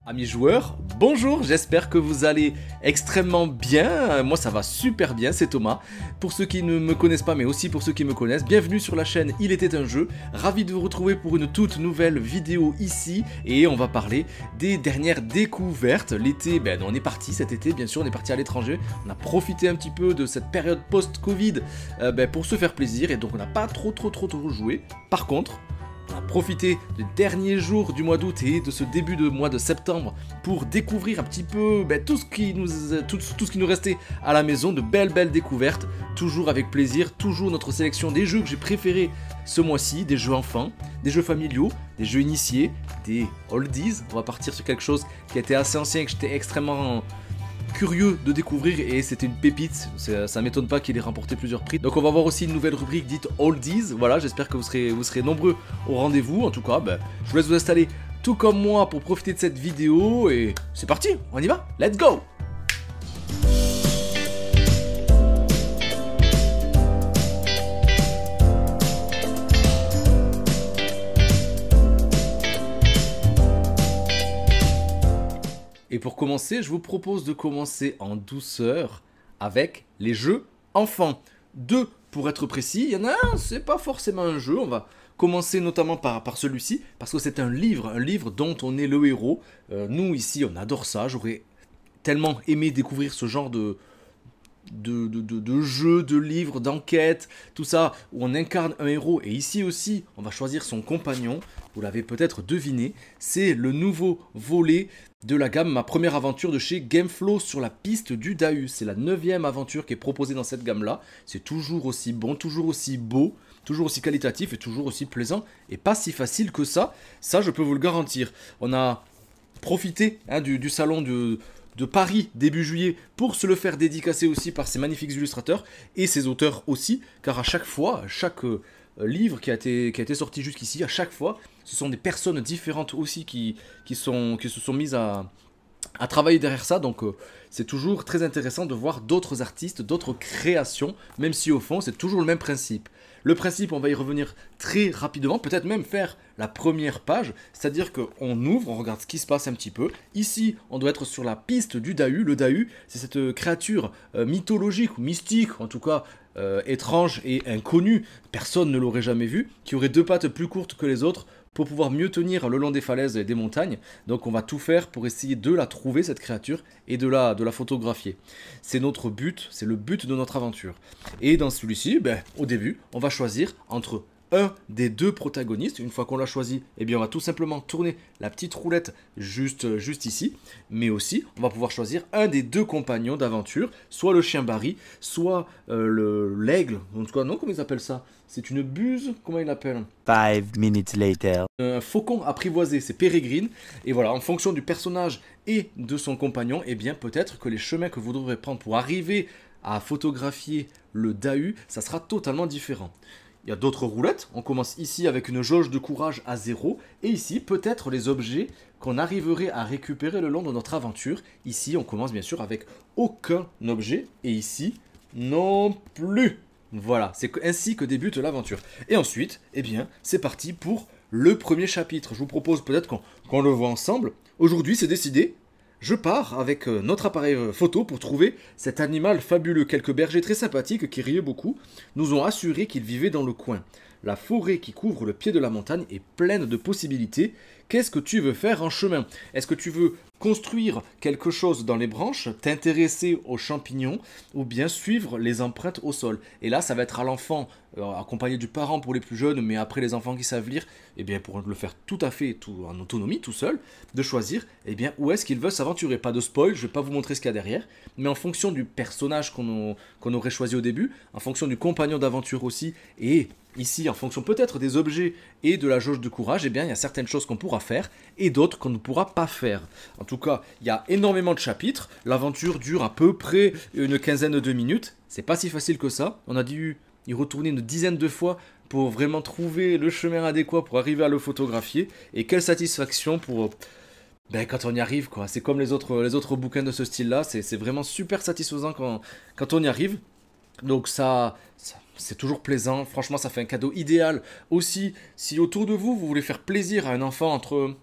Amis joueurs, bonjour, j'espère que vous allez extrêmement bien. Moi ça va super bien, c'est Thomas. Pour ceux qui ne me connaissent pas mais aussi pour ceux qui me connaissent, bienvenue sur la chaîne Il était un jeu. Ravi de vous retrouver pour une toute nouvelle vidéo ici. Et on va parler des dernières découvertes. L'été, on est parti cet été, bien sûr, on est parti à l'étranger. On a profité un petit peu de cette période post-Covid pour se faire plaisir. Et donc on n'a pas trop joué. Par contre, on a profité des derniers jours du mois d'août et de ce début de mois de septembre pour découvrir un petit peu tout ce qui nous restait à la maison, de belles découvertes, toujours avec plaisir, toujours notre sélection des jeux que j'ai préférés ce mois-ci, des jeux enfants, des jeux familiaux, des jeux initiés, des oldies. On va partir sur quelque chose qui a été assez ancien et que j'étais extrêmement curieux de découvrir et c'était une pépite, ça m'étonne pas qu'il ait remporté plusieurs prix. Donc on va voir aussi une nouvelle rubrique dite Oldies, voilà, j'espère que vous serez nombreux au rendez-vous. En tout cas, je vous laisse vous installer tout comme moi pour profiter de cette vidéo et c'est parti, on y va, let's go! Et pour commencer, je vous propose de commencer en douceur avec les jeux enfants. Deux pour être précis, il y en a un, c'est pas forcément un jeu, on va commencer notamment par celui-ci, parce que c'est un livre dont on est le héros. Nous ici, on adore ça, j'aurais tellement aimé découvrir ce genre de jeux, de livres, d'enquêtes, tout ça, où on incarne un héros. Et ici aussi, on va choisir son compagnon. Vous l'avez peut-être deviné, c'est le nouveau volet de la gamme Ma Première Aventure de chez Gameflow sur la piste du Dahu. C'est la 9e aventure qui est proposée dans cette gamme-là. C'est toujours aussi bon, toujours aussi beau, toujours aussi qualitatif et toujours aussi plaisant. Et pas si facile que ça, je peux vous le garantir. On a profité du salon de Paris début juillet pour se le faire dédicacer aussi par ces magnifiques illustrateurs et ses auteurs aussi, car à chaque fois, chaque livre qui a été sorti jusqu'ici, à chaque fois, ce sont des personnes différentes aussi qui se sont mises à travailler derrière ça, donc c'est toujours très intéressant de voir d'autres artistes, d'autres créations, même si au fond c'est toujours le même principe. Le principe, on va y revenir très rapidement, peut-être même faire la première page, c'est-à-dire qu'on ouvre, on regarde ce qui se passe un petit peu. Ici, on doit être sur la piste du Dahu. Le Dahu, c'est cette créature mythologique ou mystique, en tout cas étrange et inconnue, personne ne l'aurait jamais vu, qui aurait deux pattes plus courtes que les autres, pour pouvoir mieux tenir le long des falaises et des montagnes. Donc on va tout faire pour essayer de la trouver, cette créature, et de la photographier. C'est notre but, c'est le but de notre aventure. Et dans celui-ci, au début, on va choisir entre un des deux protagonistes. Une fois qu'on l'a choisi, on va tout simplement tourner la petite roulette juste ici. Mais aussi, on va pouvoir choisir un des deux compagnons d'aventure, soit le chien Barry, soit l'aigle. En tout cas, non, comment ils appellent ça? C'est une buse, comment ils l'appellent? 5 minutes later. Un faucon apprivoisé, c'est Pérégrine. Et voilà, en fonction du personnage et de son compagnon, peut-être que les chemins que vous devrez prendre pour arriver à photographier le Dahu, ça sera totalement différent. Il y a d'autres roulettes, on commence ici avec une jauge de courage à 0, et ici peut-être les objets qu'on arriverait à récupérer le long de notre aventure. Ici on commence bien sûr avec aucun objet, et ici non plus. Voilà, c'est ainsi que débute l'aventure. Et ensuite, c'est parti pour le premier chapitre. Je vous propose peut-être qu'on le voit ensemble. Aujourd'hui c'est décidé. Je pars avec notre appareil photo pour trouver cet animal fabuleux. Quelques bergers très sympathiques qui riaient beaucoup nous ont assuré qu'ils vivaient dans le coin. La forêt qui couvre le pied de la montagne est pleine de possibilités. Qu'est-ce que tu veux faire en chemin? Est-ce que tu veux construire quelque chose dans les branches, t'intéresser aux champignons ou bien suivre les empreintes au sol? Et là, ça va être à l'enfant, accompagné du parent pour les plus jeunes, mais après les enfants qui savent lire, pour le faire tout à fait en autonomie, tout seul, de choisir où est-ce qu'il veut s'aventurer. Pas de spoil, je ne vais pas vous montrer ce qu'il y a derrière, mais en fonction du personnage qu'on aurait choisi au début, en fonction du compagnon d'aventure aussi, et ici en fonction peut-être des objets et de la jauge de courage, il y a certaines choses qu'on pourra faire et d'autres qu'on ne pourra pas faire. En tout cas, il y a énormément de chapitres, l'aventure dure à peu près une quinzaine de minutes, c'est pas si facile que ça, on a dû y retourner une dizaine de fois pour vraiment trouver le chemin adéquat pour arriver à le photographier, et quelle satisfaction pour... quand on y arrive, quoi. C'est comme les autres bouquins de ce style-là, c'est vraiment super satisfaisant quand on y arrive. Donc ça c'est toujours plaisant, franchement ça fait un cadeau idéal. Aussi, si autour de vous, vous voulez faire plaisir à un enfant entre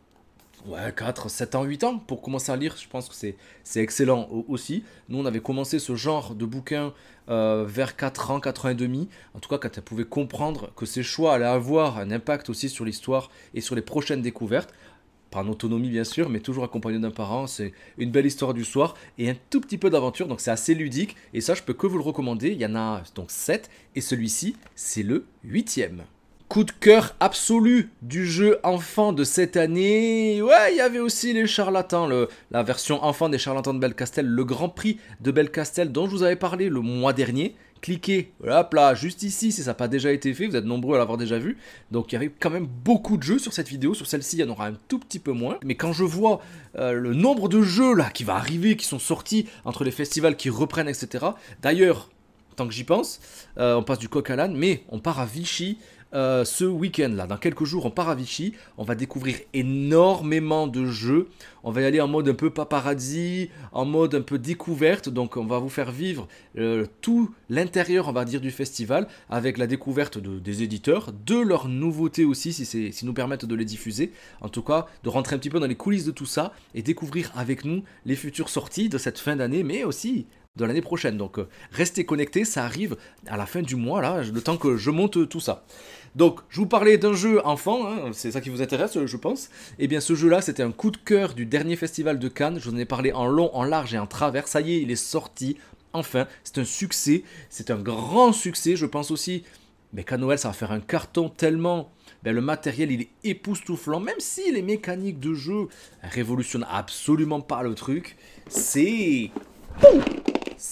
Ouais, 4, 7 ans, 8 ans pour commencer à lire, je pense que c'est excellent aussi. Nous, on avait commencé ce genre de bouquin vers 4 ans, 4 ans et demi. En tout cas, quand elle pouvait comprendre que ses choix allaient avoir un impact aussi sur l'histoire et sur les prochaines découvertes. Pas en autonomie, bien sûr, mais toujours accompagné d'un parent. C'est une belle histoire du soir et un tout petit peu d'aventure, donc c'est assez ludique. Et ça, je peux que vous le recommander. Il y en a donc 7 et celui-ci, c'est le huitième. Coup de cœur absolu du jeu enfant de cette année. Ouais, il y avait aussi les charlatans, la version enfant des charlatans de Belcastel, le Grand Prix de Belcastel dont je vous avais parlé le mois dernier. Cliquez, hop là, juste ici si ça n'a pas déjà été fait, vous êtes nombreux à l'avoir déjà vu. Donc il y avait quand même beaucoup de jeux sur cette vidéo, sur celle-ci il y en aura un tout petit peu moins. Mais quand je vois le nombre de jeux là qui va arriver, qui sont sortis entre les festivals qui reprennent, etc. D'ailleurs, tant que j'y pense, on passe du coq à l'âne, mais on part à Vichy ce week-end là. Dans quelques jours, on part à Vichy. On va découvrir énormément de jeux. On va y aller en mode un peu paparazzi, en mode un peu découverte. Donc, on va vous faire vivre tout l'intérieur, on va dire, du festival avec la découverte des éditeurs, de leurs nouveautés aussi, si nous permettent de les diffuser. En tout cas, de rentrer un petit peu dans les coulisses de tout ça et découvrir avec nous les futures sorties de cette fin d'année, mais aussi de l'année prochaine. Donc restez connectés, ça arrive à la fin du mois, là, le temps que je monte tout ça. Donc je vous parlais d'un jeu enfant, hein, c'est ça qui vous intéresse je pense. Et bien ce jeu-là, c'était un coup de cœur du dernier festival de Cannes, je vous en ai parlé en long, en large et en travers, ça y est, il est sorti, enfin, c'est un succès, c'est un grand succès, je pense aussi mais qu'à Noël ça va faire un carton tellement le matériel il est époustouflant, même si les mécaniques de jeu révolutionnent absolument pas le truc, c'est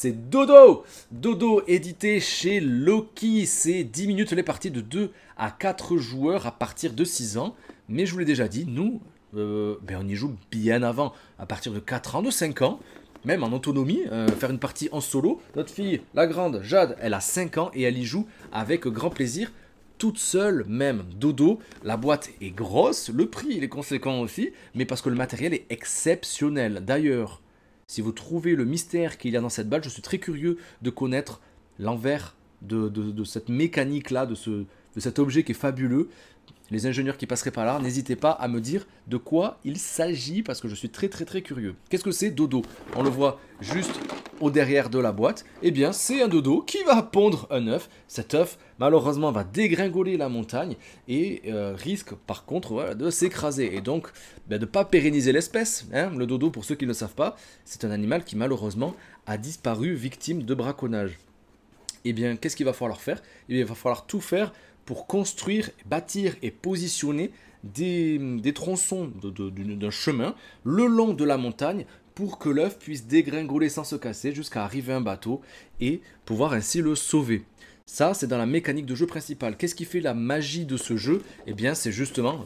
Dodo. Dodo édité chez Loki. C'est 10 minutes les parties de 2 à 4 joueurs à partir de 6 ans. Mais je vous l'ai déjà dit, nous, on y joue bien avant, à partir de 4 ans, de 5 ans. Même en autonomie, faire une partie en solo. Notre fille, la grande, Jade, elle a 5 ans et elle y joue avec grand plaisir. Toute seule même. Dodo, la boîte est grosse, le prix il est conséquent aussi, mais parce que le matériel est exceptionnel. D'ailleurs, si vous trouvez le mystère qu'il y a dans cette balle, je suis très curieux de connaître l'envers de cette mécanique-là, de cet objet qui est fabuleux. Les ingénieurs qui passeraient par là, n'hésitez pas à me dire de quoi il s'agit, parce que je suis très très très curieux. Qu'est-ce que c'est Dodo? On le voit juste au derrière de la boîte. Eh bien, c'est un dodo qui va pondre un œuf. Cet œuf, malheureusement, va dégringoler la montagne et risque, par contre, voilà, de s'écraser. Et donc, de ne pas pérenniser l'espèce. Hein. Le dodo, pour ceux qui ne le savent pas, c'est un animal qui, malheureusement, a disparu victime de braconnage. Eh bien, qu'est-ce qu'il va falloir faire? Eh bien, il va falloir tout faire pour construire, bâtir et positionner des tronçons d'un chemin le long de la montagne pour que l'œuf puisse dégringoler sans se casser jusqu'à arriver à un bateau et pouvoir ainsi le sauver. Ça, c'est dans la mécanique de jeu principale. Qu'est-ce qui fait la magie de ce jeu? Eh bien, c'est justement...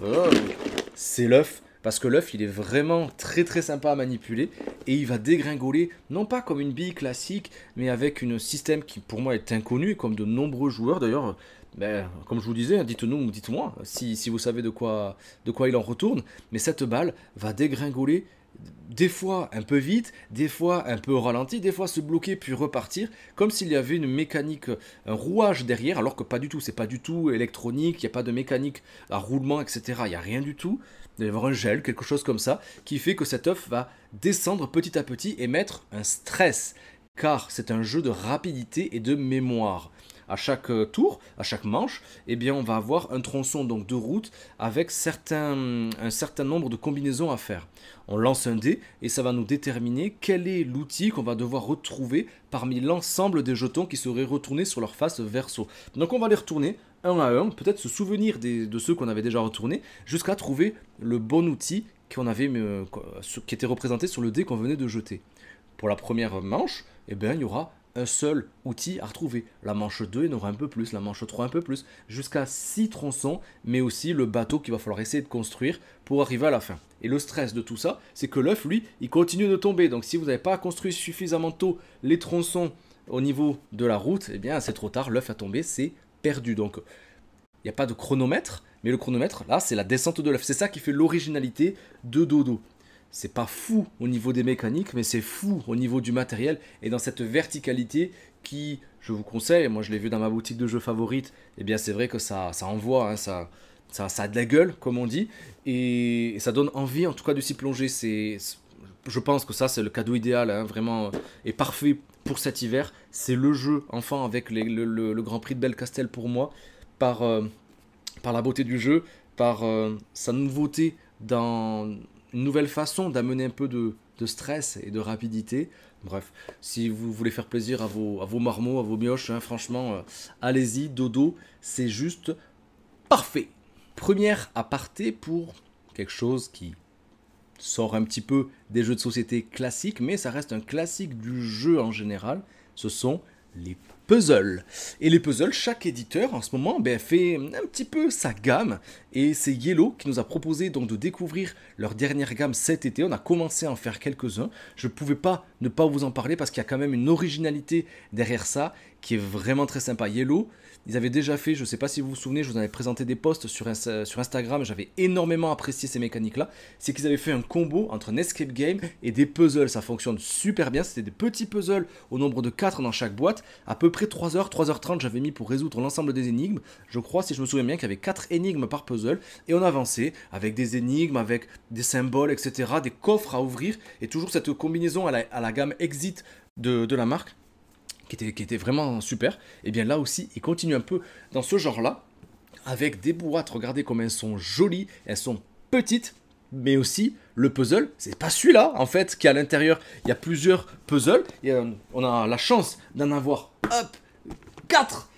c'est l'œuf. Parce que l'œuf, il est vraiment très très sympa à manipuler et il va dégringoler, non pas comme une bille classique, mais avec un système qui pour moi est inconnu, comme de nombreux joueurs d'ailleurs. Comme je vous disais, dites-moi si vous savez de quoi il en retourne. Mais cette balle va dégringoler des fois un peu vite, des fois un peu au ralenti, des fois se bloquer puis repartir, comme s'il y avait une mécanique, un rouage derrière, alors que pas du tout, c'est pas du tout électronique, il n'y a pas de mécanique à roulement, etc. Il n'y a rien du tout. Il va y avoir un gel, quelque chose comme ça, qui fait que cet œuf va descendre petit à petit et mettre un stress, car c'est un jeu de rapidité et de mémoire. À chaque tour, à chaque manche, eh bien, on va avoir un tronçon donc de route avec un certain nombre de combinaisons à faire. On lance un dé et ça va nous déterminer quel est l'outil qu'on va devoir retrouver parmi l'ensemble des jetons qui seraient retournés sur leur face verso. Donc on va les retourner un à un, peut-être se souvenir de ceux qu'on avait déjà retournés, jusqu'à trouver le bon outil qui était représenté sur le dé qu'on venait de jeter. Pour la première manche, eh bien, il y aura un seul outil à retrouver. La manche 2, il y en aura un peu plus, la manche 3 un peu plus, jusqu'à 6 tronçons, mais aussi le bateau qu'il va falloir essayer de construire pour arriver à la fin. Et le stress de tout ça, c'est que l'œuf, lui, il continue de tomber. Donc si vous n'avez pas construit suffisamment tôt les tronçons au niveau de la route, eh bien c'est trop tard, l'œuf a tombé, c'est perdu. Donc il n'y a pas de chronomètre, mais le chronomètre, là, c'est la descente de l'œuf. C'est ça qui fait l'originalité de Dodo. C'est pas fou au niveau des mécaniques, mais c'est fou au niveau du matériel et dans cette verticalité qui, je vous conseille, moi je l'ai vu dans ma boutique de jeux favorite, et bien c'est vrai que ça envoie, hein, ça a de la gueule, comme on dit, et ça donne envie en tout cas de s'y plonger. Je pense que ça c'est le cadeau idéal, hein, vraiment, et parfait pour cet hiver. C'est le jeu, enfin, avec le Grand Prix de Belcastel pour moi, par, par la beauté du jeu, par sa nouveauté dans une nouvelle façon d'amener un peu de stress et de rapidité. Bref, si vous voulez faire plaisir à vos marmots, à vos mioches, hein, franchement, allez-y, dodo, c'est juste parfait. Première aparté pour quelque chose qui sort un petit peu des jeux de société classiques, mais ça reste un classique du jeu en général, ce sont les puzzles. Et les puzzles, chaque éditeur en ce moment fait un petit peu sa gamme, et c'est Yellow qui nous a proposé donc de découvrir leur dernière gamme cet été. On a commencé à en faire quelques-uns, je ne pouvais pas ne pas vous en parler parce qu'il y a quand même une originalité derrière ça qui est vraiment très sympa. Yellow, ils avaient déjà fait, je ne sais pas si vous vous souvenez, je vous en avais présenté des posts sur Instagram, j'avais énormément apprécié ces mécaniques-là. C'est qu'ils avaient fait un combo entre un escape game et des puzzles, ça fonctionne super bien. C'était des petits puzzles au nombre de 4 dans chaque boîte, à peu près 3h, 3h30 j'avais mis pour résoudre l'ensemble des énigmes. Je crois, si je me souviens bien, qu'il y avait 4 énigmes par puzzle, et on avançait avec des énigmes, avec des symboles, etc., des coffres à ouvrir, et toujours cette combinaison à la gamme Exit de la marque, qui était vraiment super. Et bien là aussi, ils continuent un peu dans ce genre-là, avec des boîtes, regardez comme elles sont jolies, elles sont petites, mais aussi le puzzle, c'est pas celui-là en fait qui est à l'intérieur. Il y a plusieurs puzzles, et on a la chance d'en avoir, hop, 4,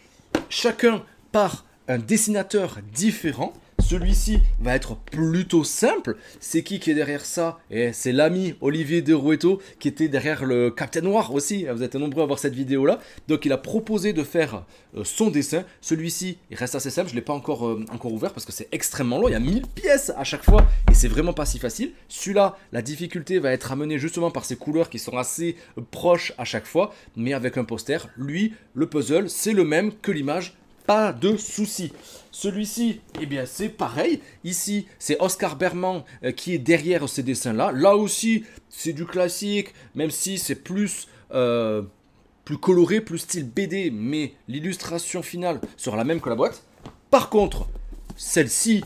chacun par un dessinateur différent. Celui-ci va être plutôt simple. C'est qui est derrière ça? Et c'est l'ami Olivier De Rueto qui était derrière le Captain Noir aussi. Vous êtes nombreux à voir cette vidéo-là. Donc il a proposé de faire son dessin. Celui-ci, il reste assez simple. Je ne l'ai pas encore ouvert parce que c'est extrêmement long. Il y a 1000 pièces à chaque fois et c'est vraiment pas si facile. Celui-là, la difficulté va être amenée justement par ses couleurs qui sont assez proches à chaque fois. Mais avec un poster, lui, le puzzle, c'est le même que l'image. Pas de souci. Celui-ci, eh bien, c'est pareil. Ici, c'est Oscar Berman qui est derrière ces dessins-là. Là aussi, c'est du classique, même si c'est plus coloré, plus style BD, mais l'illustration finale sera la même que la boîte. Par contre, celle-ci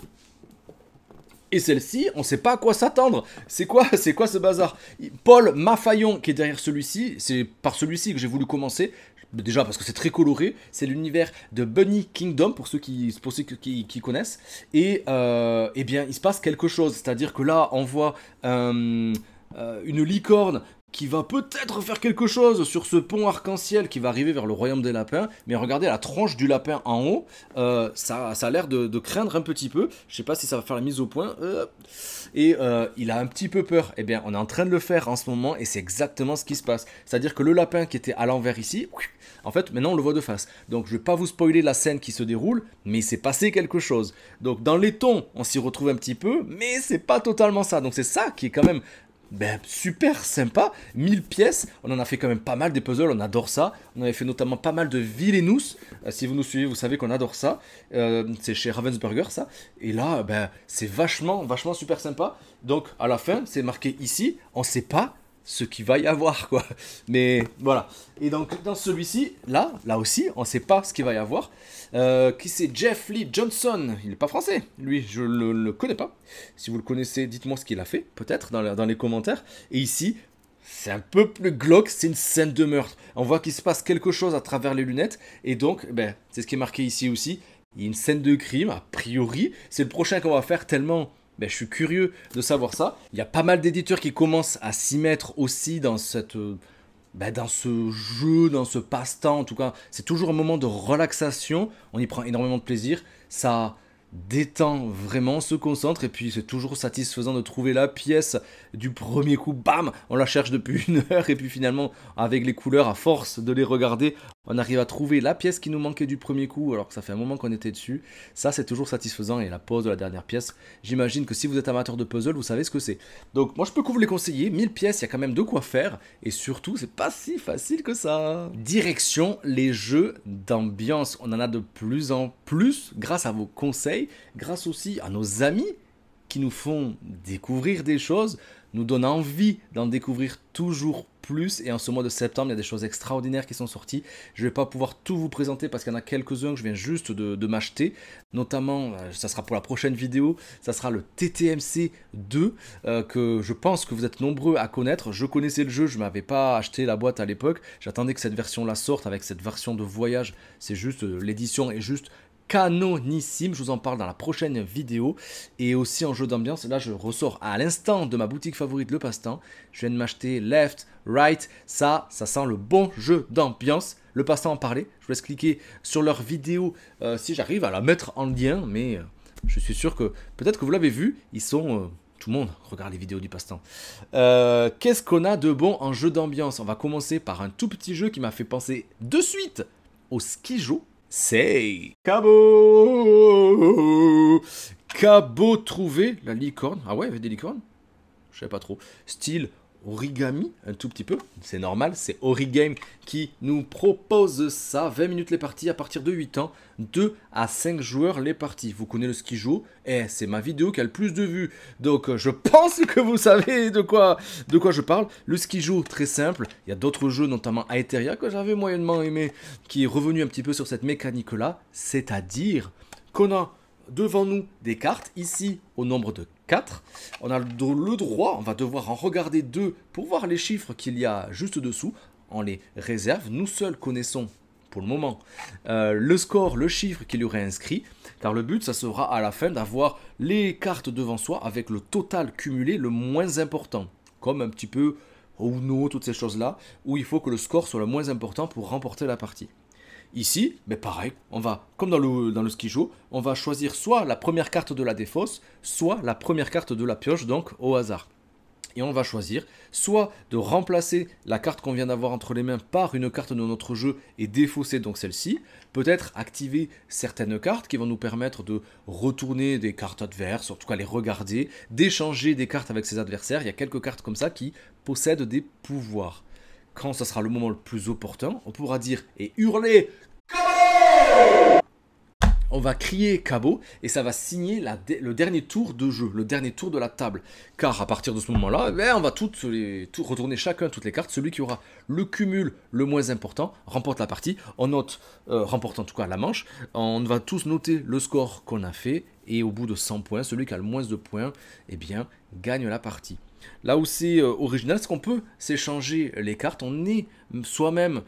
et celle-ci, on ne sait pas à quoi s'attendre. C'est quoi ce bazar? Paul Mafayon qui est derrière celui-ci, c'est par celui-ci que j'ai voulu commencer. Déjà parce que c'est très coloré, c'est l'univers de Bunny Kingdom pour ceux qui connaissent. Et eh bien il se passe quelque chose, c'est-à-dire que là on voit une licorne qui va peut-être faire quelque chose sur ce pont arc-en-ciel qui va arriver vers le royaume des lapins. Mais regardez la tronche du lapin en haut, ça a l'air de craindre un petit peu. Je sais pas si ça va faire la mise au point. Et il a un petit peu peur. Eh bien, on est en train de le faire en ce moment et c'est exactement ce qui se passe. C'est-à-dire que le lapin qui était à l'envers ici, en fait, maintenant on le voit de face. Donc je vais pas vous spoiler la scène qui se déroule, mais il s'est passé quelque chose. Donc dans les tons, on s'y retrouve un petit peu, mais c'est pas totalement ça. Donc c'est ça qui est quand même super sympa. 1000 pièces, on en a fait quand même pas mal des puzzles, on adore ça. On avait fait notamment pas mal de Villainous. Si vous nous suivez, vous savez qu'on adore ça. C'est chez Ravensburger ça. Et là, c'est vachement super sympa. Donc à la fin, c'est marqué ici, on sait pas ce qu'il va y avoir quoi. Mais voilà. Et donc dans celui-ci, là aussi, on sait pas ce qu'il va y avoir. Qui c'est? Jeff Lee Johnson. Il n'est pas français. Lui, je ne le connais pas. Si vous le connaissez, dites-moi ce qu'il a fait, peut-être, dans les commentaires. Et ici, c'est un peu plus glauque, c'est une scène de meurtre. On voit qu'il se passe quelque chose à travers les lunettes. Et donc, c'est ce qui est marqué ici aussi. Il y a une scène de crime, a priori. C'est le prochain qu'on va faire tellement... je suis curieux de savoir ça. Il y a pas mal d'éditeurs qui commencent à s'y mettre aussi dans dans ce jeu, dans ce passe-temps. En tout cas, c'est toujours un moment de relaxation. On y prend énormément de plaisir. Ça détend vraiment, on se concentre. Et puis, c'est toujours satisfaisant de trouver la pièce du premier coup. Bam! On la cherche depuis 1 heure. Et puis finalement, avec les couleurs, à force de les regarder, on arrive à trouver la pièce qui nous manquait du premier coup, alors que ça fait un moment qu'on était dessus. Ça, c'est toujours satisfaisant. Et la pose de la dernière pièce, j'imagine que si vous êtes amateur de puzzle, vous savez ce que c'est. Donc, moi, je peux que vous les conseiller. 1000 pièces, il y a quand même de quoi faire. Et surtout, c'est pas si facile que ça. Direction les jeux d'ambiance. On en a de plus en plus, grâce à vos conseils, grâce aussi à nos amis qui nous font découvrir des choses, nous donnent envie d'en découvrir toujours plus. Et en ce mois de septembre, il y a des choses extraordinaires qui sont sorties. Je ne vais pas pouvoir tout vous présenter parce qu'il y en a quelques-uns que je viens juste de m'acheter. Notamment, ça sera pour la prochaine vidéo, ça sera le TTMC 2 que je pense que vous êtes nombreux à connaître. Je connaissais le jeu, je ne m'avais pas acheté la boîte à l'époque. J'attendais que cette version-là sorte avec cette version de voyage. C'est juste, l'édition est juste canonissime, je vous en parle dans la prochaine vidéo. Et aussi en jeu d'ambiance, là je ressors à l'instant de ma boutique favorite, le passe-temps. Je viens de m'acheter Left, Right, ça sent le bon jeu d'ambiance. Le passe-temps en parlait, je vous laisse cliquer sur leur vidéo si j'arrive à la mettre en lien, mais je suis sûr que peut-être que vous l'avez vu, ils sont... tout le monde regarde les vidéos du passe-temps. Qu'est-ce qu'on a de bon en jeu d'ambiance? On va commencer par un tout petit jeu qui m'a fait penser de suite au Skijo. C'est Cabo. Cabo trouvé, la licorne. Ah ouais, il y avait des licornes? Je sais pas trop. Style origami, un tout petit peu. C'est normal, c'est Origame qui nous propose ça. 20 minutes les parties à partir de 8 ans. 2 à 5 joueurs les parties. Vous connaissez le Skijo? C'est ma vidéo qui a le plus de vues. Donc je pense que vous savez de quoi je parle. Le Skijo, très simple. Il y a d'autres jeux, notamment Aetheria, que j'avais moyennement aimé, qui est revenu un petit peu sur cette mécanique-là. C'est-à-dire qu'on a devant nous des cartes, ici au nombre de 4. On a le droit, on va devoir en regarder 2 pour voir les chiffres qu'il y a juste dessous. On les réserve, nous seuls connaissons pour le moment le score, le chiffre qu'il y aurait inscrit. Car le but, ça sera à la fin d'avoir les cartes devant soi avec le total cumulé le moins important. Comme un petit peu Uno, toutes ces choses-là, où il faut que le score soit le moins important pour remporter la partie. Ici, mais pareil, on va, comme dans le Skijo, on va choisir soit la première carte de la défausse, soit la première carte de la pioche, donc au hasard. Et on va choisir soit de remplacer la carte qu'on vient d'avoir entre les mains par une carte de notre jeu et défausser donc celle-ci. Peut-être activer certaines cartes qui vont nous permettre de retourner des cartes adverses, en tout cas les regarder, d'échanger des cartes avec ses adversaires. Il y a quelques cartes comme ça qui possèdent des pouvoirs. Quand ce sera le moment le plus opportun, on pourra dire et hurler Cabo. On va crier Cabo et ça va signer le dernier tour de jeu, le dernier tour de la table. Car à partir de ce moment-là, on va retourner chacun toutes les cartes. Celui qui aura le cumul le moins important remporte la partie. On note, remporte en tout cas la manche. On va tous noter le score qu'on a fait et au bout de 100 points, celui qui a le moins de points, gagne la partie. Là où c'est original, c'est qu'on peut s'échanger les cartes. On est soi-même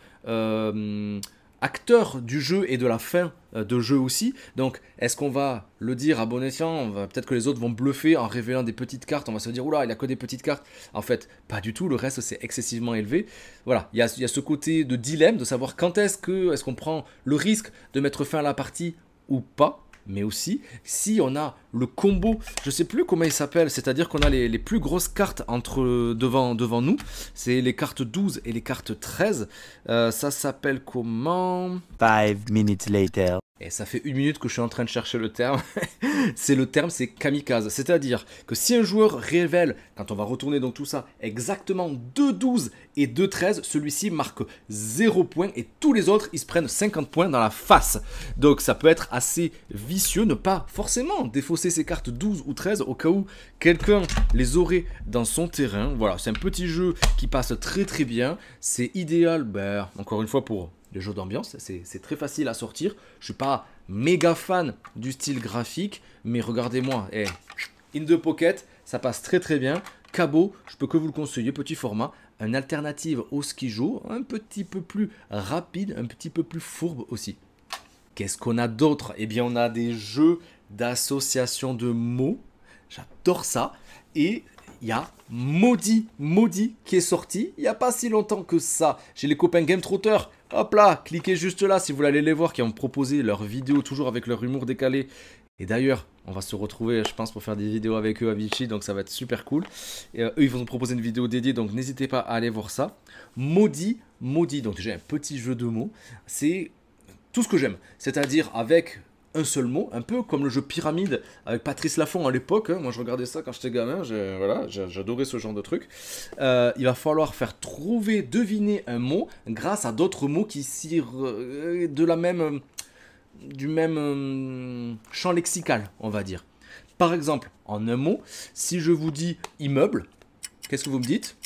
acteur du jeu et de la fin de jeu aussi. Donc, est-ce qu'on va le dire à bon escient? Peut-être que les autres vont bluffer en révélant des petites cartes. On va se dire, oula, il n'y a que des petites cartes. En fait, pas du tout. Le reste, c'est excessivement élevé. Voilà, il y a ce côté de dilemme, de savoir quand est-ce qu'on prend le risque de mettre fin à la partie ou pas. Mais aussi, si on a le combo, je ne sais plus comment il s'appelle, c'est-à-dire qu'on a les plus grosses cartes devant nous, c'est les cartes 12 et les cartes 13, ça s'appelle comment? 5 minutes later. Et ça fait 1 minute que je suis en train de chercher le terme. C'est kamikaze. C'est-à-dire que si un joueur révèle, quand on va retourner donc tout ça, exactement 2-12 et 2-13, celui-ci marque 0 points et tous les autres, ils se prennent 50 points dans la face. Donc ça peut être assez vicieux, ne pas forcément défausser ces cartes 12 ou 13 au cas où quelqu'un les aurait dans son terrain. Voilà, c'est un petit jeu qui passe très très bien. C'est idéal, encore une fois pour... les jeux d'ambiance, c'est très facile à sortir. Je suis pas méga fan du style graphique, mais regardez-moi, in the pocket, ça passe très très bien. Cabo, je peux que vous le conseiller, petit format, une alternative au Skijo, un petit peu plus rapide, un petit peu plus fourbe aussi. Qu'est-ce qu'on a d'autre? Eh bien, on a des jeux d'association de mots. J'adore ça. Et il y a Maudit qui est sorti il n'y a pas si longtemps que ça. J'ai les copains Game Trotter. Hop là, cliquez juste là si vous voulez aller les voir, qui ont proposé leurs vidéos toujours avec leur humour décalé. Et d'ailleurs, on va se retrouver, je pense, pour faire des vidéos avec eux à Vichy, donc ça va être super cool. Et eux, ils vont nous proposer une vidéo dédiée, donc n'hésitez pas à aller voir ça. Maudit, donc déjà un petit jeu de mots, c'est tout ce que j'aime, c'est-à-dire avec un seul mot, un peu comme le jeu Pyramide avec Patrice Laffont à l'époque. Moi, je regardais ça quand j'étais gamin, j'adorais ce genre de truc. Il va falloir faire deviner un mot grâce à d'autres mots qui cirent du même champ lexical, on va dire. Par exemple, en un mot, si je vous dis immeuble, qu'est-ce que vous me dites?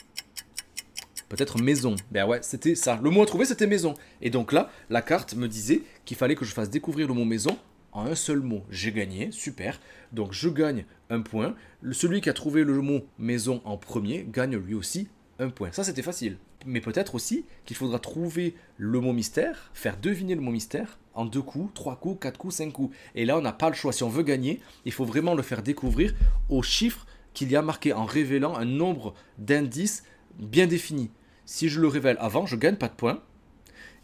Peut-être maison. Ben ouais, c'était ça. Le mot à trouver, c'était maison. Et donc là, la carte me disait qu'il fallait que je fasse découvrir le mot maison en un seul mot. J'ai gagné, super. Donc je gagne un point. Celui qui a trouvé le mot maison en premier gagne lui aussi un point. Ça, c'était facile. Mais peut-être aussi qu'il faudra trouver le mot mystère, faire deviner le mot mystère en 2 coups, 3 coups, 4 coups, 5 coups. Et là, on n'a pas le choix. Si on veut gagner, il faut vraiment le faire découvrir au chiffre qu'il y a marqué en révélant un nombre d'indices bien défini. Si je le révèle avant, je ne gagne pas de points.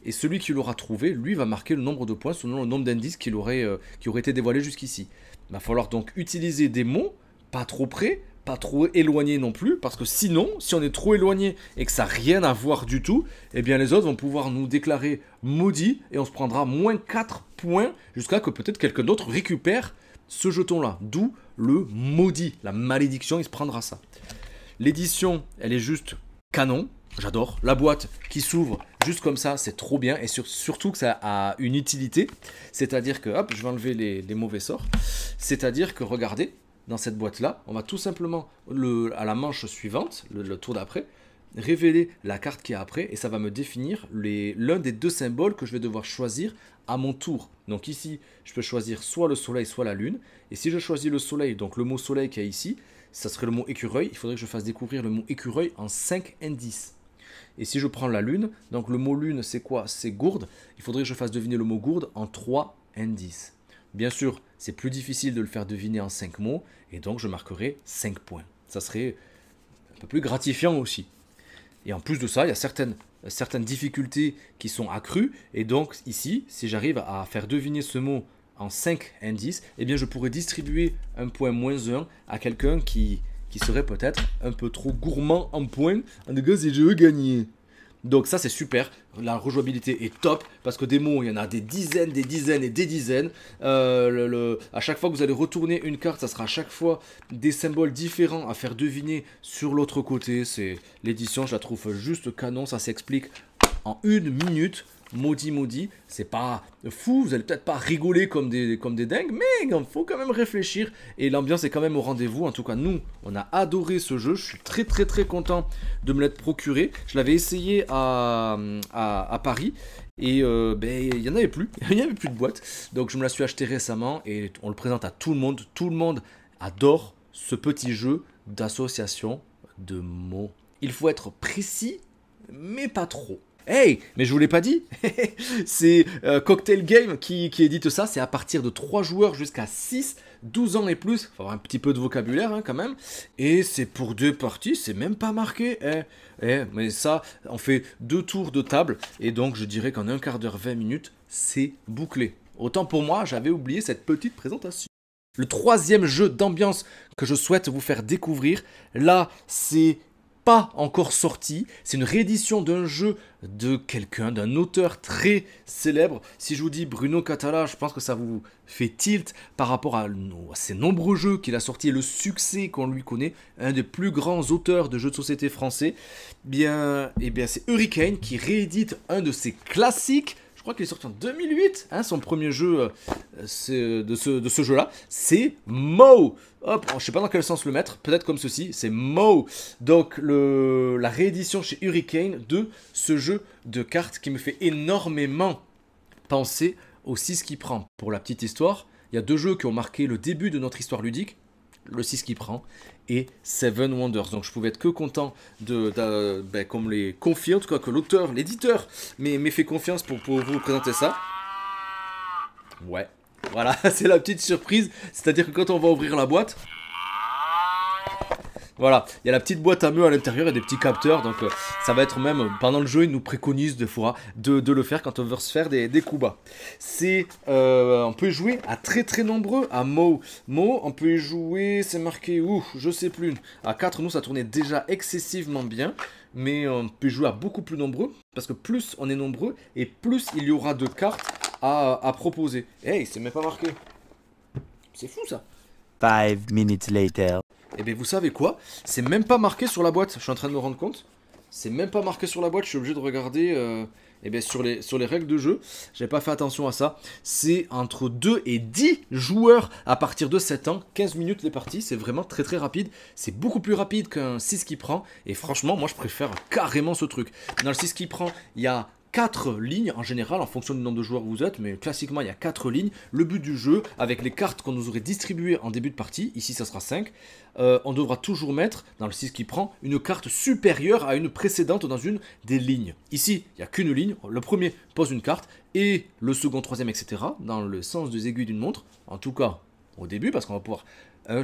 Et celui qui l'aura trouvé, lui, va marquer le nombre de points selon le nombre d'indices qui aurait été dévoilés jusqu'ici. Il va falloir donc utiliser des mots pas trop près, pas trop éloigné non plus, parce que sinon, si on est trop éloigné et que ça n'a rien à voir du tout, eh bien les autres vont pouvoir nous déclarer maudit et on se prendra moins 4 points jusqu'à que peut-être quelqu'un d'autre récupère ce jeton-là. D'où le maudit, la malédiction, il se prendra ça. L'édition, elle est juste canon, j'adore. La boîte qui s'ouvre juste comme ça, c'est trop bien et surtout que ça a une utilité. C'est-à-dire que, hop, je vais enlever les mauvais sorts. C'est-à-dire que, regardez, dans cette boîte-là, on va tout simplement, à la manche suivante, le tour d'après, révéler la carte qui est après et ça va me définir l'un des 2 symboles que je vais devoir choisir à mon tour. Donc ici, je peux choisir soit le soleil, soit la lune. Et si je choisis le soleil, donc le mot soleil qui est ici, ça serait le mot écureuil. Il faudrait que je fasse découvrir le mot écureuil en 5 indices. Et si je prends la lune, donc le mot lune, c'est quoi? C'est gourde. Il faudrait que je fasse deviner le mot gourde en 3 indices. Bien sûr, c'est plus difficile de le faire deviner en 5 mots, et donc je marquerai 5 points. Ça serait un peu plus gratifiant aussi. Et en plus de ça, il y a certaines difficultés qui sont accrues, et donc ici, si j'arrive à faire deviner ce mot en 5 indices, eh bien je pourrais distribuer un point moins 1 à quelqu'un qui serait peut-être un peu trop gourmand en points. En tout cas, si je veux gagner. Donc ça c'est super, la rejouabilité est top, parce que des mots, il y en a des dizaines et des dizaines. À chaque fois que vous allez retourner une carte, ça sera à chaque fois des symboles différents à faire deviner sur l'autre côté. L'édition, je la trouve juste canon, ça s'explique en 1 minute. Maudit, c'est pas fou, vous allez peut-être pas rigoler comme des dingues, mais il faut quand même réfléchir, et l'ambiance est quand même au rendez-vous. En tout cas, nous, on a adoré ce jeu, je suis très content de me l'être procuré. Je l'avais essayé à Paris, et il n'y en avait plus, il n'y avait plus de boîte, donc je me la suis acheté récemment, et on le présente à tout le monde adore ce petit jeu d'association de mots. Il faut être précis, mais pas trop. Hey, mais je vous l'ai pas dit, c'est Cocktail Game qui édite ça, c'est à partir de 3 joueurs jusqu'à 6, 12 ans et plus, il faut avoir un petit peu de vocabulaire hein, quand même, et c'est pour 2 parties, c'est même pas marqué, mais ça, on fait 2 tours de table, et donc je dirais qu'en 1/4 d'heure, 20 minutes, c'est bouclé. Autant pour moi, j'avais oublié cette petite présentation. Le 3e jeu d'ambiance que je souhaite vous faire découvrir, là, c'est pas encore sorti, c'est une réédition d'un jeu de quelqu'un, d'un auteur très célèbre. Si je vous dis Bruno Cathala, je pense que ça vous fait tilt par rapport à ces nombreux jeux qu'il a sortis et le succès qu'on lui connaît, un des plus grands auteurs de jeux de société français. C'est Hurricane qui réédite un de ses classiques. Je crois qu'il est sorti en 2008, hein, son premier jeu de ce jeu-là, c'est Moe. Hop, je ne sais pas dans quel sens le mettre, peut-être comme ceci, c'est Moe. Donc la réédition chez Hurricane de ce jeu de cartes qui me fait énormément penser au 6 qui prend. Pour la petite histoire, il y a 2 jeux qui ont marqué le début de notre histoire ludique, le 6 qui prend et Seven Wonders. Donc je pouvais être que content qu'on me les confie, en tout cas que l'auteur, l'éditeur m'ait fait confiance pour vous présenter ça. Ouais, voilà, c'est la petite surprise, c'est-à-dire que quand on va ouvrir la boîte, voilà, il y a la petite boîte à meux à l'intérieur et des petits capteurs, donc ça va être même, pendant le jeu, ils nous préconisent des fois de le faire quand on veut se faire des coups bas. On peut y jouer à très nombreux, à Moe, on peut y jouer, c'est marqué, je sais plus, à 4, nous ça tournait déjà excessivement bien, mais on peut y jouer à beaucoup plus nombreux, parce que plus on est nombreux, et plus il y aura de cartes à proposer. Hey, c'est même pas marqué, c'est fou ça. 5 minutes later. Et bien vous savez quoi? C'est même pas marqué sur la boîte, je suis en train de me rendre compte. C'est même pas marqué sur la boîte, je suis obligé de regarder. Et bien sur les règles de jeu, j'avais pas fait attention à ça. C'est entre 2 et 10 joueurs à partir de 7 ans. 15 minutes les parties, c'est vraiment très très rapide. C'est beaucoup plus rapide qu'un 6 qui prend. Et franchement, moi je préfère carrément ce truc. Dans le 6 qui prend, il y a 4 lignes en général, en fonction du nombre de joueurs que vous êtes, mais classiquement il y a 4 lignes. Le but du jeu, avec les cartes qu'on nous aurait distribuées en début de partie, ici ça sera 5, on devra toujours mettre, dans le 6 qui prend, une carte supérieure à une précédente dans une des lignes. Ici, il n'y a qu'une ligne, le premier pose une carte, et le second, troisième, etc., dans le sens des aiguilles d'une montre, en tout cas au début, parce qu'on va pouvoir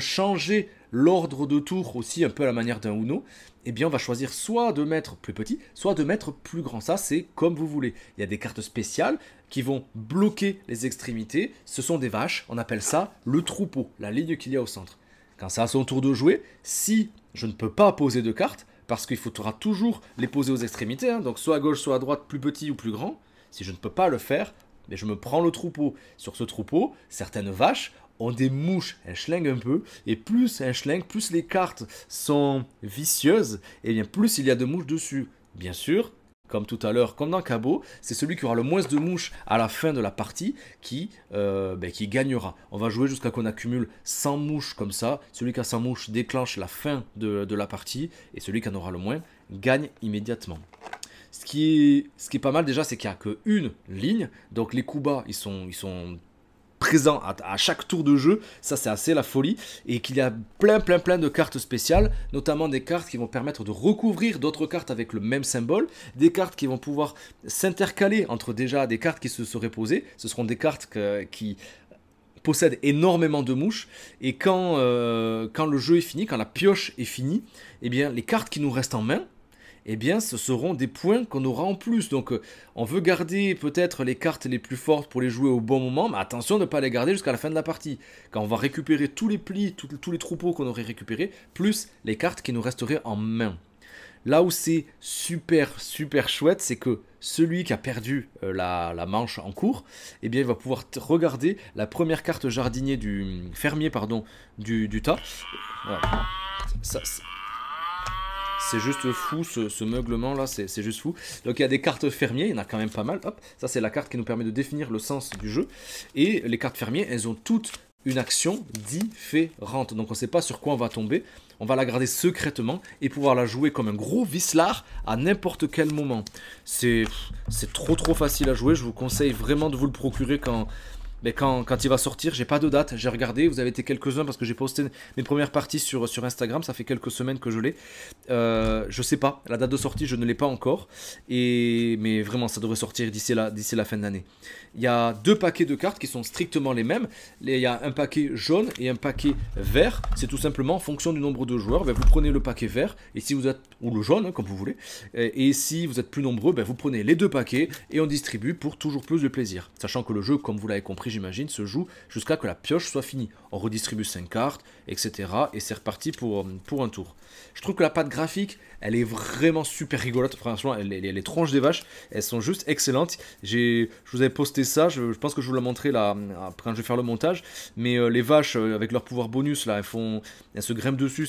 changer l'ordre de tour aussi un peu à la manière d'un Uno, eh bien on va choisir soit de mettre plus petit, soit de mettre plus grand. Ça c'est comme vous voulez. Il y a des cartes spéciales qui vont bloquer les extrémités. Ce sont des vaches, on appelle ça le troupeau, la ligne qu'il y a au centre. Quand c'est à son tour de jouer, si je ne peux pas poser de cartes, parce qu'il faudra toujours les poser aux extrémités, hein, donc soit à gauche, soit à droite, plus petit ou plus grand, si je ne peux pas le faire, mais je me prends le troupeau. Sur ce troupeau, certaines vaches ont des mouches, elles schlinguent un peu, et plus elles schlinguent, plus les cartes sont vicieuses, et bien plus il y a de mouches dessus. Bien sûr, comme tout à l'heure, comme dans Cabot, c'est celui qui aura le moins de mouches à la fin de la partie qui gagnera. On va jouer jusqu'à qu'on accumule 100 mouches comme ça. Celui qui a 100 mouches déclenche la fin de la partie, et celui qui en aura le moins gagne immédiatement. Ce qui est pas mal déjà, c'est qu'il n'y a qu'une ligne, donc les coups bas, ils sont présent à chaque tour de jeu, ça c'est assez la folie, et qu'il y a plein de cartes spéciales, notamment des cartes qui vont permettre de recouvrir d'autres cartes avec le même symbole, des cartes qui vont pouvoir s'intercaler entre déjà des cartes qui se seraient posées, ce seront des cartes qui possèdent énormément de mouches, et quand le jeu est fini, quand la pioche est finie, eh bien les cartes qui nous restent en main, eh bien ce seront des points qu'on aura en plus. Donc on veut garder peut-être les cartes les plus fortes pour les jouer au bon moment, mais attention de ne pas les garder jusqu'à la fin de la partie. Quand on va récupérer tous les plis, tous les troupeaux qu'on aurait récupérés, plus les cartes qui nous resteraient en main. Là où c'est super chouette, c'est que celui qui a perdu la manche en cours, eh bien il va pouvoir regarder la première carte jardinier du fermier du tas. Voilà. C'est juste fou ce meuglement là, c'est juste fou. Donc il y a des cartes fermiers, il y en a quand même pas mal. Hop, ça c'est la carte qui nous permet de définir le sens du jeu. Et les cartes fermiers, elles ont toutes une action différente. Donc on ne sait pas sur quoi on va tomber. On va la garder secrètement et pouvoir la jouer comme un gros vicelard à n'importe quel moment. C'est trop facile à jouer. Je vous conseille vraiment de vous le procurer quand il va sortir. J'ai pas de date, j'ai regardé, vous avez été quelques-uns parce que j'ai posté mes premières parties sur Instagram, ça fait quelques semaines que je l'ai. Je sais pas, la date de sortie je ne l'ai pas encore, mais vraiment ça devrait sortir d'ici la fin de l'année. Il y a 2 paquets de cartes qui sont strictement les mêmes. Il y a un paquet jaune et un paquet vert. C'est tout simplement en fonction du nombre de joueurs. Vous prenez le paquet vert et si vous êtes, ou le jaune, hein, comme vous voulez. Et si vous êtes plus nombreux, vous prenez les 2 paquets et on distribue pour toujours plus de plaisir. Sachant que le jeu, comme vous l'avez compris, j'imagine, se joue jusqu'à que la pioche soit finie. On redistribue 5 cartes, etc. Et c'est reparti pour un tour. Je trouve que la patte graphique, elle est vraiment super rigolote. Franchement, les tronches des vaches, elles sont juste excellentes. Je vous avais posté ça, je pense que je vous l'ai montré là quand je vais faire le montage. Mais les vaches, avec leur pouvoir bonus, là, elles se grimpent dessus.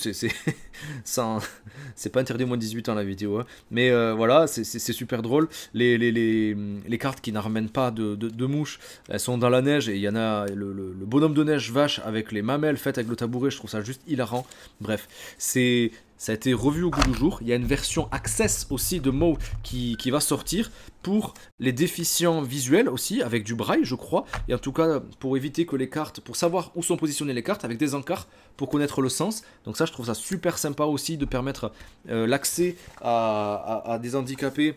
C'est pas interdit au moins de 18 ans la vidéo. Hein. Mais voilà, c'est super drôle. Les cartes qui n'amènent pas de mouches, elles sont dans la neige. Et il y en a le bonhomme de neige vache avec les mamelles faites avec le tabouret. Je trouve ça juste hilarant. Bref, ça a été revu au goût du jour. Il y a une version Access aussi de Moe qui va sortir pour les déficients visuels aussi, avec du braille je crois. Et en tout cas pour éviter que les cartes, pour savoir où sont positionnées les cartes, avec des encarts pour connaître le sens. Donc ça je trouve ça super sympa aussi de permettre l'accès à des handicapés,